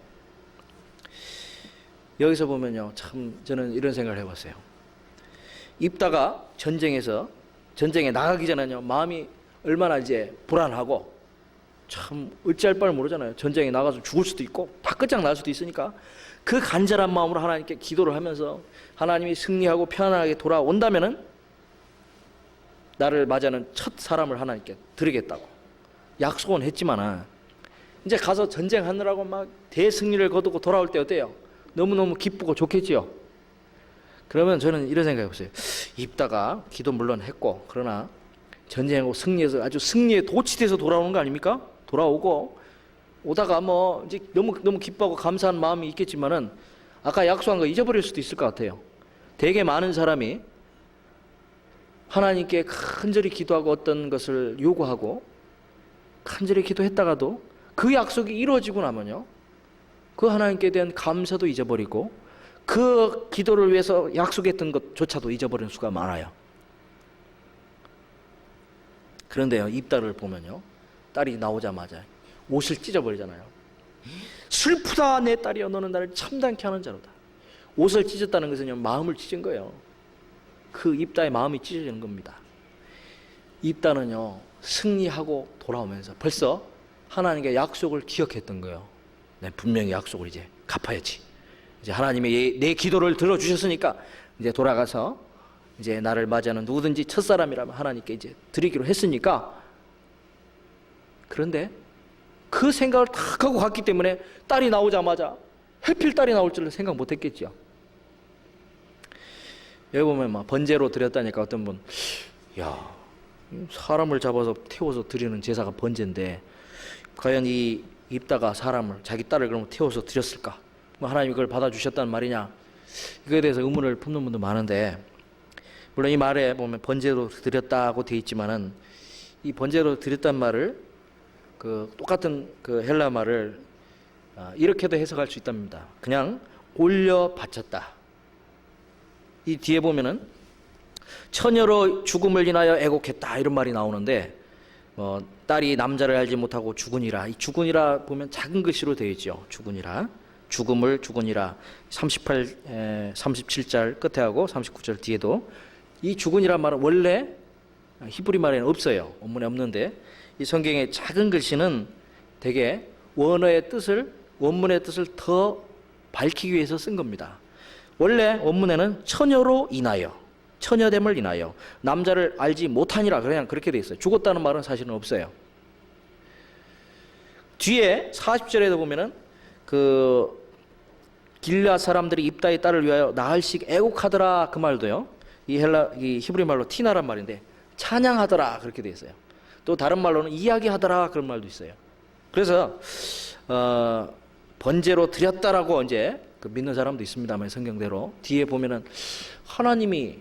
여기서 보면요, 참 저는 이런 생각을 해봤어요. 입다가 전쟁에 나가기 전에는요, 마음이 얼마나 이제 불안하고 참 어찌할 바를 모르잖아요. 전쟁에 나가서 죽을 수도 있고 다 끝장날 수도 있으니까 그 간절한 마음으로 하나님께 기도를 하면서 하나님이 승리하고 편안하게 돌아온다면은 나를 맞이하는 첫 사람을 하나님께 드리겠다고 약속은 했지만은 이제 가서 전쟁하느라고 막 대승리를 거두고 돌아올 때 어때요? 너무너무 기쁘고 좋겠지요. 그러면 저는 이런 생각해 보세요. 입다가 기도 물론 했고 그러나 전쟁하고 승리해서 아주 승리에 도취돼서 돌아오는 거 아닙니까? 돌아오고 오다가 이제 너무 기뻐하고 감사한 마음이 있겠지만은 아까 약속한 거 잊어버릴 수도 있을 것 같아요. 되게 많은 사람이 하나님께 간절히 기도하고 어떤 것을 요구하고 간절히 기도했다가도 그 약속이 이루어지고 나면요, 그 하나님께 대한 감사도 잊어버리고 그 기도를 위해서 약속했던 것조차도 잊어버리는 수가 많아요. 그런데요, 입다를 보면요, 딸이 나오자마자 옷을 찢어버리잖아요. 슬프다 내 딸이여 너는 나를 참담케 하는 자로다. 옷을 찢었다는 것은요, 마음을 찢은 거예요. 그 입다의 마음이 찢어지는 겁니다. 입다는요, 승리하고 돌아오면서 벌써 하나님께 약속을 기억했던 거예요. 네, 분명히 약속을 이제 갚아야지. 이제 하나님이 내 기도를 들어주셨으니까 이제 돌아가서 이제 나를 맞이하는 누구든지 첫사람이라면 하나님께 이제 드리기로 했으니까. 그런데 그 생각을 딱 하고 갔기 때문에 딸이 나오자마자 하필 딸이 나올 줄은 생각 못 했겠죠. 여기 보면 막 번제로 드렸다니까 어떤 분, 야, 사람을 잡아서 태워서 드리는 제사가 번제인데 과연 이 입다가 사람을, 자기 딸을 그러면 태워서 드렸을까? 뭐 하나님이 그걸 받아주셨다는 말이냐? 이거에 대해서 의문을 품는 분도 많은데, 물론 이 말에 보면 번제로 드렸다고 돼 있지만은 이 번제로 드렸다는 말을 그 똑같은 그 헬라 말을 이렇게도 해석할 수 있답니다. 그냥 올려 바쳤다. 이 뒤에 보면은 처녀로 죽음을 인하여 애곡했다 이런 말이 나오는데, 딸이 남자를 알지 못하고 죽으니라. 이 죽으니라 보면 작은 글씨로 되어 있죠. 죽으니라. 죽음을 죽으니라. 37절 끝에 하고 39절 뒤에도 이 죽으니란 말은 원래 히브리 말에는 없어요. 원문에 없는데 이 성경의 작은 글씨는 되게 원문의 뜻을 더 밝히기 위해서 쓴 겁니다. 원래 원문에는 처녀로 인하여, 처녀됨을 인하여 남자를 알지 못하니라 그냥 그렇게 돼 있어요. 죽었다는 말은 사실은 없어요. 뒤에 40절에도 보면은 그 길앗 사람들이 입다의 딸을 위하여 나흘씩 애곡하더라 그 말도요. 이 히브리 말로 티나란 말인데 찬양하더라 그렇게 돼 있어요. 또 다른 말로는 이야기하더라 그런 말도 있어요. 그래서 번제로 드렸다라고 이제 그 믿는 사람도 있습니다만 성경대로 뒤에 보면은 하나님이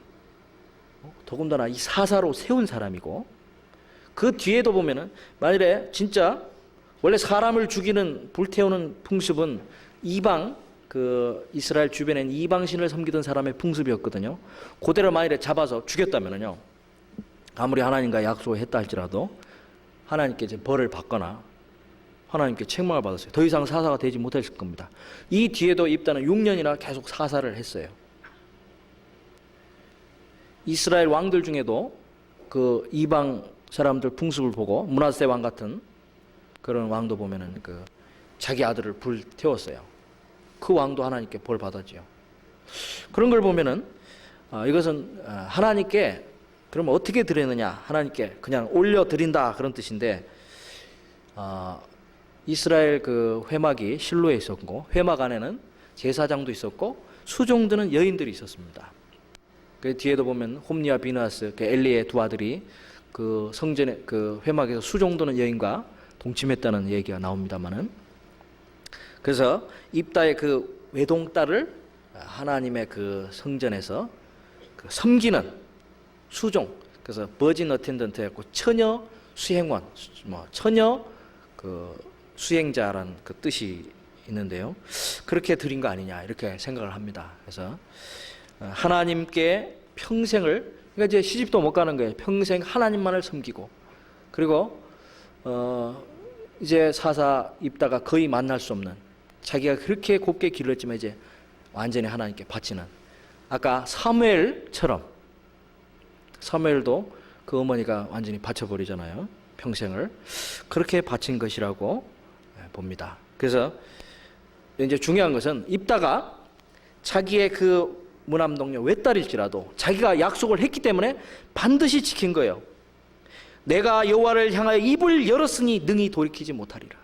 더군다나 이 사사로 세운 사람이고, 그 뒤에도 보면은 만일에 진짜 원래 사람을 죽이는 불태우는 풍습은 이방 그 이스라엘 주변엔 이방신을 섬기던 사람의 풍습이었거든요. 그대로 만일에 잡아서 죽였다면은요, 아무리 하나님과 약속을 했다 할지라도 하나님께 이제 벌을 받거나 하나님께 책망을 받았어요. 더 이상 사사가 되지 못했을 겁니다. 이 뒤에도 입다는 6년이나 계속 사사를 했어요. 이스라엘 왕들 중에도 그 이방 사람들 풍습을 보고 므낫세 왕 같은 그런 왕도 보면은 그 자기 아들을 불태웠어요. 그 왕도 하나님께 벌 받았지요. 그런 걸 보면은 이것은 하나님께 그러면 어떻게 드리느냐, 하나님께 그냥 올려 드린다 그런 뜻인데, 이스라엘 그 회막이 실로에 있었고 회막 안에는 제사장도 있었고 수종드는 여인들이 있었습니다. 그 뒤에도 보면 홈리와 비느하스 그 엘리의 두 아들이 그 성전에 그 회막에서 수종드는 여인과 동침했다는 얘기가 나옵니다만은, 그래서 입다의 그 외동딸을 하나님의 그 성전에서 그 섬기는 수종, 그래서 버진 어텐던트였고 처녀 수행원, 처녀 그 수행자라는 그 뜻이 있는데요. 그렇게 드린 거 아니냐 이렇게 생각을 합니다. 그래서 하나님께 평생을, 그러니까 이제 시집도 못 가는 거예요. 평생 하나님만을 섬기고, 그리고 이제 사사 입다가 거의 만날 수 없는, 자기가 그렇게 곱게 길렀지만 이제 완전히 하나님께 바치는, 아까 사무엘처럼, 사무엘도 그 어머니가 완전히 바쳐버리잖아요. 평생을 그렇게 바친 것이라고 봅니다. 그래서 이제 중요한 것은 입다가 자기의 그 무남동녀 외딸일지라도 자기가 약속을 했기 때문에 반드시 지킨 거예요. 내가 여호와를 향하여 입을 열었으니 능히 돌이키지 못하리라.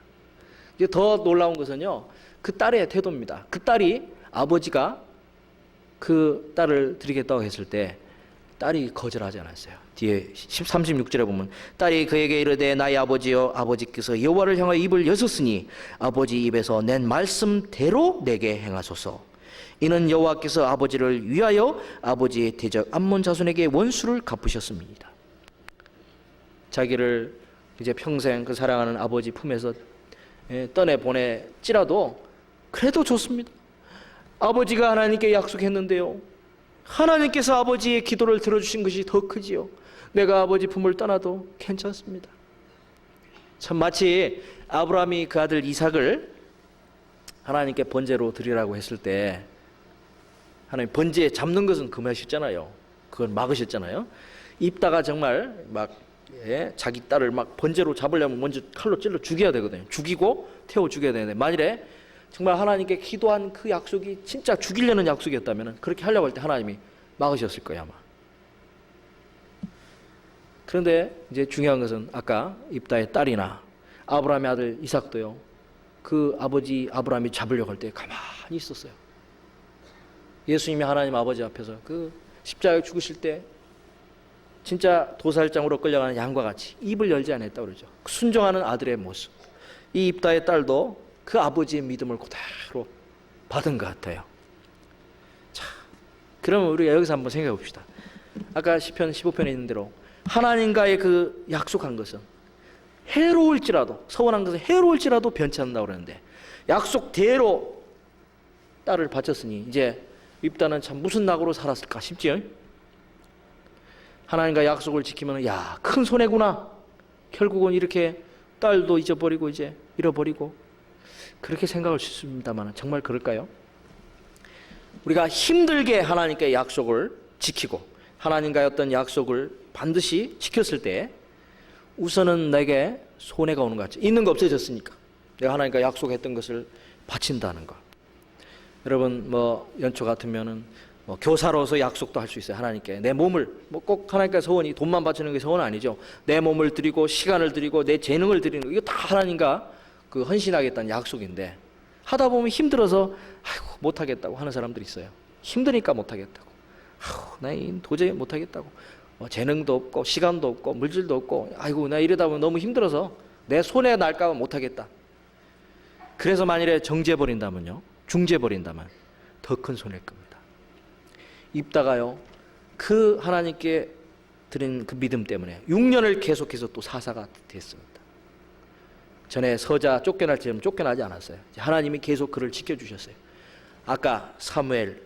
이제 더 놀라운 것은요, 그 딸의 태도입니다. 그 딸이, 아버지가 그 딸을 드리겠다고 했을 때 딸이 거절하지 않았어요. 뒤에 36절에 보면 딸이 그에게 이르되 나의 아버지여, 아버지께서 여호와를 향하여 입을 여셨으니 아버지 입에서 낸 말씀대로 내게 행하소서. 이는 여호와께서 아버지를 위하여 아버지의 대적 암몬 자손에게 원수를 갚으셨습니다. 자기를 이제 평생 그 사랑하는 아버지 품에서 떠내 보낼지라도 그래도 좋습니다. 아버지가 하나님께 약속했는데요, 하나님께서 아버지의 기도를 들어주신 것이 더 크지요. 내가 아버지 품을 떠나도 괜찮습니다. 참 마치 아브라함이 그 아들 이삭을 하나님께 번제로 드리라고 했을 때 하나님 번제 잡는 것은 금하셨잖아요. 그걸 막으셨잖아요. 입다가 정말 막 자기 딸을 막 번제로 잡으려면 먼저 칼로 찔러 죽여야 되거든요. 죽이고 태워 죽여야 되는데 만일에 정말 하나님께 기도한 그 약속이 진짜 죽이려는 약속이었다면 그렇게 하려고 할 때 하나님이 막으셨을 거예요, 아마. 그런데 이제 중요한 것은 아까 입다의 딸이나 아브라함의 아들 이삭도요, 그 아버지 아브라함이 잡으려고 할 때 가만히 있었어요. 예수님이 하나님 아버지 앞에서 그 십자가에 죽으실 때 진짜 도살장으로 끌려가는 양과 같이 입을 열지 않았다고 그러죠. 순종하는 아들의 모습. 이 입다의 딸도 그 아버지의 믿음을 그대로 받은 것 같아요. 자, 그러면 우리가 여기서 한번 생각해 봅시다. 아까 시편 15편에 있는 대로 하나님과의 그 약속한 것은 해로울지라도, 서원한 것은 해로울지라도 변치 않는다고 그러는데 약속대로 딸을 바쳤으니 이제 입다는 참 무슨 낙으로 살았을까 싶지요. 하나님과 약속을 지키면 야, 큰 손해구나. 결국은 이렇게 딸도 잊어버리고 이제 잃어버리고 그렇게 생각할 수 있습니다만 정말 그럴까요? 우리가 힘들게 하나님께 약속을 지키고 하나님과의 어떤 약속을 반드시 지켰을 때 우선은 내게 손해가 오는 것 같죠. 있는 거 없어졌으니까 내가 하나님과 약속했던 것을 바친다는 것. 여러분 뭐 연초 같으면은 뭐 교사로서 약속도 할 수 있어요. 하나님께 내 몸을 뭐 꼭 하나님께 소원이 돈만 바치는 게 소원 아니죠. 내 몸을 드리고 시간을 드리고 내 재능을 드리는 거 이거 다 하나님과 그 헌신하겠다는 약속인데 하다 보면 힘들어서 아이고 못하겠다고 하는 사람들이 있어요. 힘드니까 못하겠다고. 나 도저히 못하겠다고. 재능도 없고 시간도 없고 물질도 없고 아이고 나 이러다 보면 너무 힘들어서 내 손에 날까 봐 못하겠다. 그래서 만일에 정죄버린다면요, 중죄버린다면 더 큰 손해일 겁니다. 입다가요 그 하나님께 드린 그 믿음 때문에 6년을 계속해서 또 사사가 됐습니다. 전에 서자 쫓겨날 때는 쫓겨나지 않았어요. 하나님이 계속 그를 지켜주셨어요. 아까 사무엘,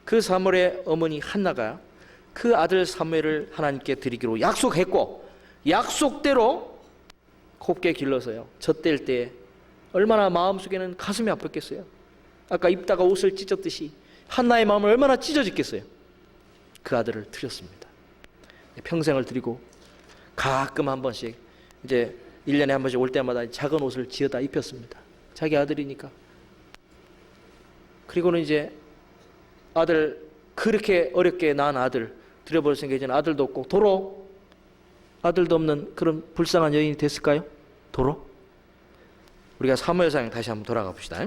그 사무엘의 어머니 한나가 그 아들 사무엘을 하나님께 드리기로 약속했고 약속대로 곱게 길러서요 젖될 때 얼마나 마음속에는 가슴이 아팠겠어요. 아까 입다가 옷을 찢었듯이 한나의 마음을 얼마나 찢어졌겠어요. 그 아들을 드렸습니다. 평생을 드리고 가끔 한 번씩 이제 1년에 한 번씩 올 때마다 작은 옷을 지어다 입혔습니다. 자기 아들이니까. 그리고는 이제 아들 그렇게 어렵게 낳은 아들 드려버렸으니까 이제는 아들도 없고 도로 아들도 없는 그런 불쌍한 여인이 됐을까요? 도로? 우리가 사무엘상 다시 한번 돌아가 봅시다.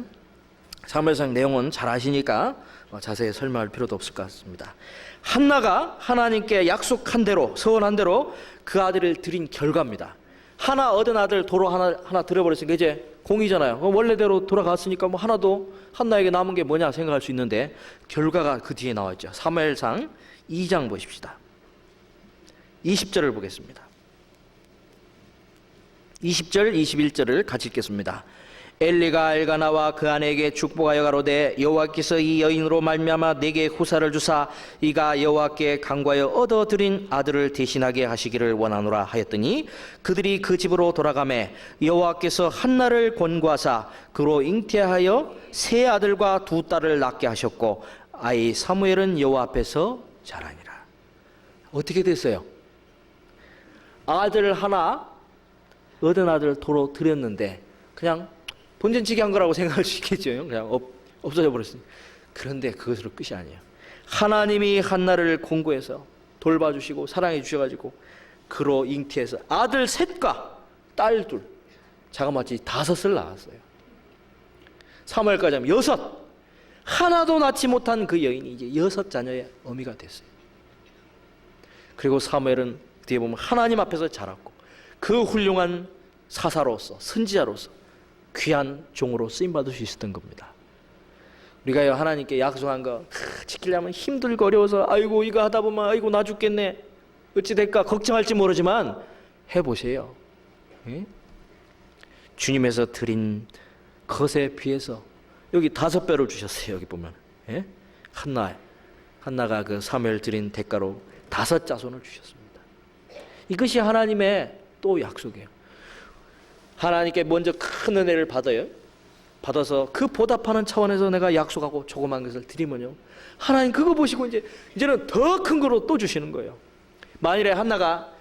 사무엘상 내용은 잘 아시니까 자세히 설명할 필요도 없을 것 같습니다. 한나가 하나님께 약속한 대로 서원한 대로 그 아들을 드린 결과입니다. 하나 얻은 아들 도로 하나 드려버렸으니까 이제 공이잖아요. 원래대로 돌아갔으니까 뭐 하나도 한나에게 남은 게 뭐냐 생각할 수 있는데 결과가 그 뒤에 나와 있죠. 사무엘상 2장 보십시다. 20절을 보겠습니다. 20절 21절을 같이 읽겠습니다. 엘리가 엘가나와 그 아내에게 축복하여 가로되 여호와께서 이 여인으로 말미암아 내게 후사를 주사 이가 여호와께 간구하여 얻어들인 아들을 대신하게 하시기를 원하노라 하였더니 그들이 그 집으로 돌아가매 여호와께서 한나를 권고하사 그로 잉태하여 세 아들과 두 딸을 낳게 하셨고 아이 사무엘은 여호와 앞에서 자라니라. 어떻게 됐어요? 아들 하나 얻은 아들 도로 드렸는데 그냥 본전치기 한 거라고 생각할 수 있겠죠. 그냥 없어져 버렸으니. 그런데 그것으로 끝이 아니에요. 하나님이 한나를 공고해서 돌봐주시고 사랑해 주셔가지고 그로 잉태해서 아들 셋과 딸 둘, 자그마치 5을 낳았어요. 사무엘까지 하면 6. 하나도 낳지 못한 그 여인이 이제 6 자녀의 어미가 됐어요. 그리고 사무엘은 뒤에 보면 하나님 앞에서 자랐고 그 훌륭한 사사로서 선지자로서 귀한 종으로 쓰임받을 수 있었던 겁니다. 우리가 하나님께 약속한 거 지키려면 힘들고 어려워서 아이고 이거 하다 보면 아이고 나 죽겠네 어찌 될까 걱정할지 모르지만 해보세요. 예? 주님에서 드린 것에 비해서 여기 5배를 주셨어요. 여기 보면 예? 한나가 그 사무엘 드린 대가로 5 자손을 주셨습니다. 이것이 하나님의 또 약속이에요. 하나님께 먼저 큰 은혜를 받아서 그 보답하는 차원에서 내가 약속하고 조그만 것을 드리면요, 하나님 그거 보시고 이제는 더 큰 거로 또 주시는 거예요. 만일에 한나가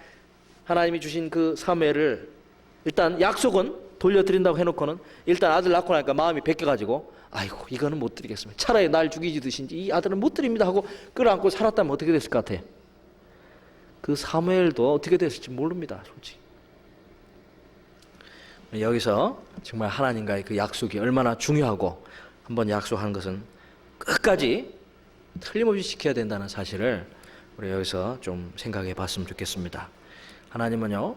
하나님이 주신 그 사무엘을 일단 약속은 돌려드린다고 해놓고는 일단 아들 낳고 나니까 마음이 베껴가지고 아이고 이거는 못 드리겠습니다. 차라리 날 죽이시든지 이 아들은 못 드립니다 하고 끌어안고 살았다면 어떻게 됐을 것 같아요? 그 사무엘도 어떻게 됐을지 모릅니다, 솔직히. 여기서 정말 하나님과의 그 약속이 얼마나 중요하고 한번 약속한 것은 끝까지 틀림없이 지켜야 된다는 사실을 우리 여기서 좀 생각해 봤으면 좋겠습니다. 하나님은요,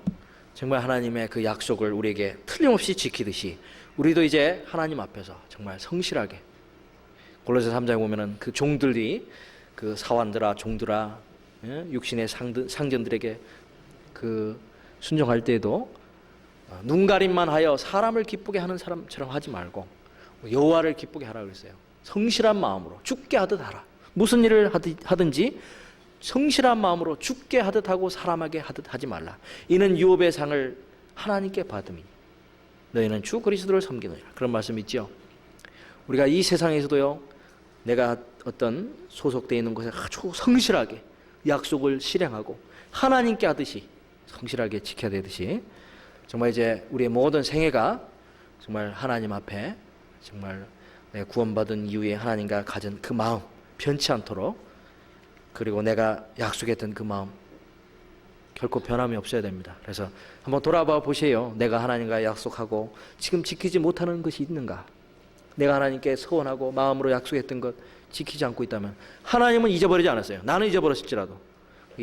정말 하나님의 그 약속을 우리에게 틀림없이 지키듯이 우리도 이제 하나님 앞에서 정말 성실하게, 골로새 3장에 보면은 그 종들이 그 사환들아 종들아 육신의 상전들에게 그 순종할 때에도 눈가림만 하여 사람을 기쁘게 하는 사람처럼 하지 말고 여호와를 기쁘게 하라 그랬어요. 성실한 마음으로 죽게 하듯 하라. 무슨 일을 하든지 성실한 마음으로 죽게 하듯 하고 사람에게 하듯 하지 말라. 이는 유업의 상을 하나님께 받음이니 너희는 주 그리스도를 섬기느니라. 그런 말씀이 있죠. 우리가 이 세상에서도요, 내가 어떤 소속되어 있는 곳에 아주 성실하게 약속을 실행하고 하나님께 하듯이 성실하게 지켜야 되듯이 정말 이제 우리의 모든 생애가 정말 하나님 앞에 정말 내가 구원받은 이후에 하나님과 가진 그 마음 변치 않도록, 그리고 내가 약속했던 그 마음 결코 변함이 없어야 됩니다. 그래서 한번 돌아봐 보세요. 내가 하나님과 약속하고 지금 지키지 못하는 것이 있는가? 내가 하나님께 서원하고 마음으로 약속했던 것 지키지 않고 있다면 하나님은 잊어버리지 않았어요. 나는 잊어버렸을지라도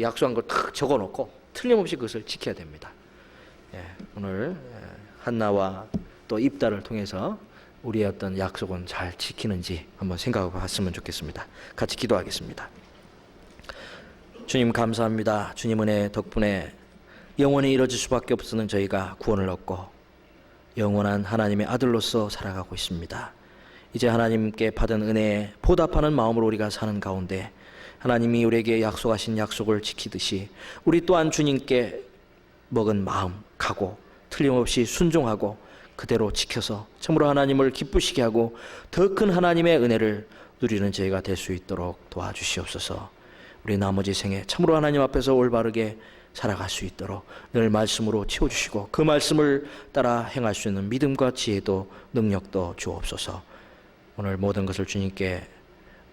약속한 걸 탁 적어놓고 틀림없이 그것을 지켜야 됩니다. 오늘 한나와 또 입다를 통해서 우리의 어떤 약속은 잘 지키는지 한번 생각해 봤으면 좋겠습니다. 같이 기도하겠습니다. 주님 감사합니다. 주님 은혜 덕분에 영원히 이루어질 수밖에 없는 저희가 구원을 얻고 영원한 하나님의 아들로서 살아가고 있습니다. 이제 하나님께 받은 은혜에 보답하는 마음으로 우리가 사는 가운데 하나님이 우리에게 약속하신 약속을 지키듯이 우리 또한 주님께 먹은 마음, 각오 틀림없이 순종하고 그대로 지켜서 참으로 하나님을 기쁘시게 하고 더 큰 하나님의 은혜를 누리는 저희가 될 수 있도록 도와주시옵소서. 우리 나머지 생에 참으로 하나님 앞에서 올바르게 살아갈 수 있도록 늘 말씀으로 채워주시고 그 말씀을 따라 행할 수 있는 믿음과 지혜도 능력도 주옵소서. 오늘 모든 것을 주님께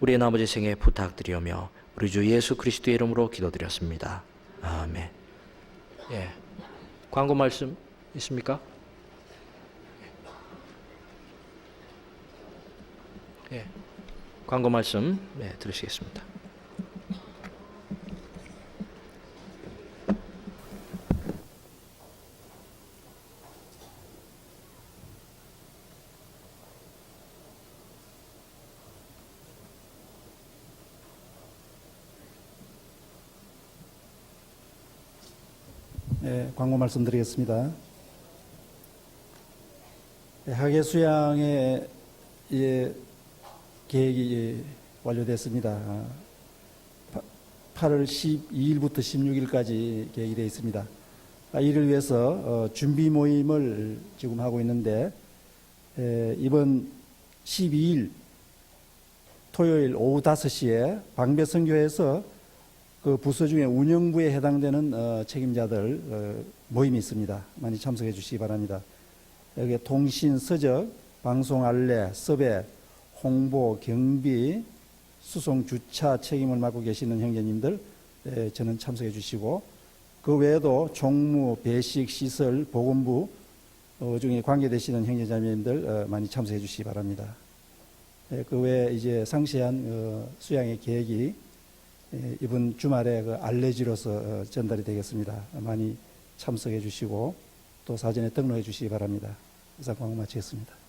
우리의 나머지 생에 부탁드리오며 우리 주 예수 그리스도의 이름으로 기도드렸습니다. 아멘. 광고 말씀 있습니까? 광고 말씀 들으시겠습니다. 광고 말씀드리겠습니다. 학예 수양의 계획이 완료됐습니다. 8월 12일부터 16일까지 계획이 되어 있습니다. 이를 위해서 준비 모임을 지금 하고 있는데 이번 12일 토요일 오후 5시에 방배선교에서 그 부서 중에 운영부에 해당되는 책임자들 모임이 있습니다. 많이 참석해 주시기 바랍니다. 여기에 통신, 서적, 방송 안내, 섭외, 홍보, 경비, 수송, 주차 책임을 맡고 계시는 형제님들 저는 참석해 주시고 그 외에도 총무, 배식, 시설, 보건부 중에 관계되시는 형제자매님들 많이 참석해 주시기 바랍니다. 그 외에 이제 상세한 수양의 계획이 이번 주말에 그 알레지로서 전달이 되겠습니다. 많이 참석해 주시고 또 사전에 등록해 주시기 바랍니다. 이상 광고 마치겠습니다.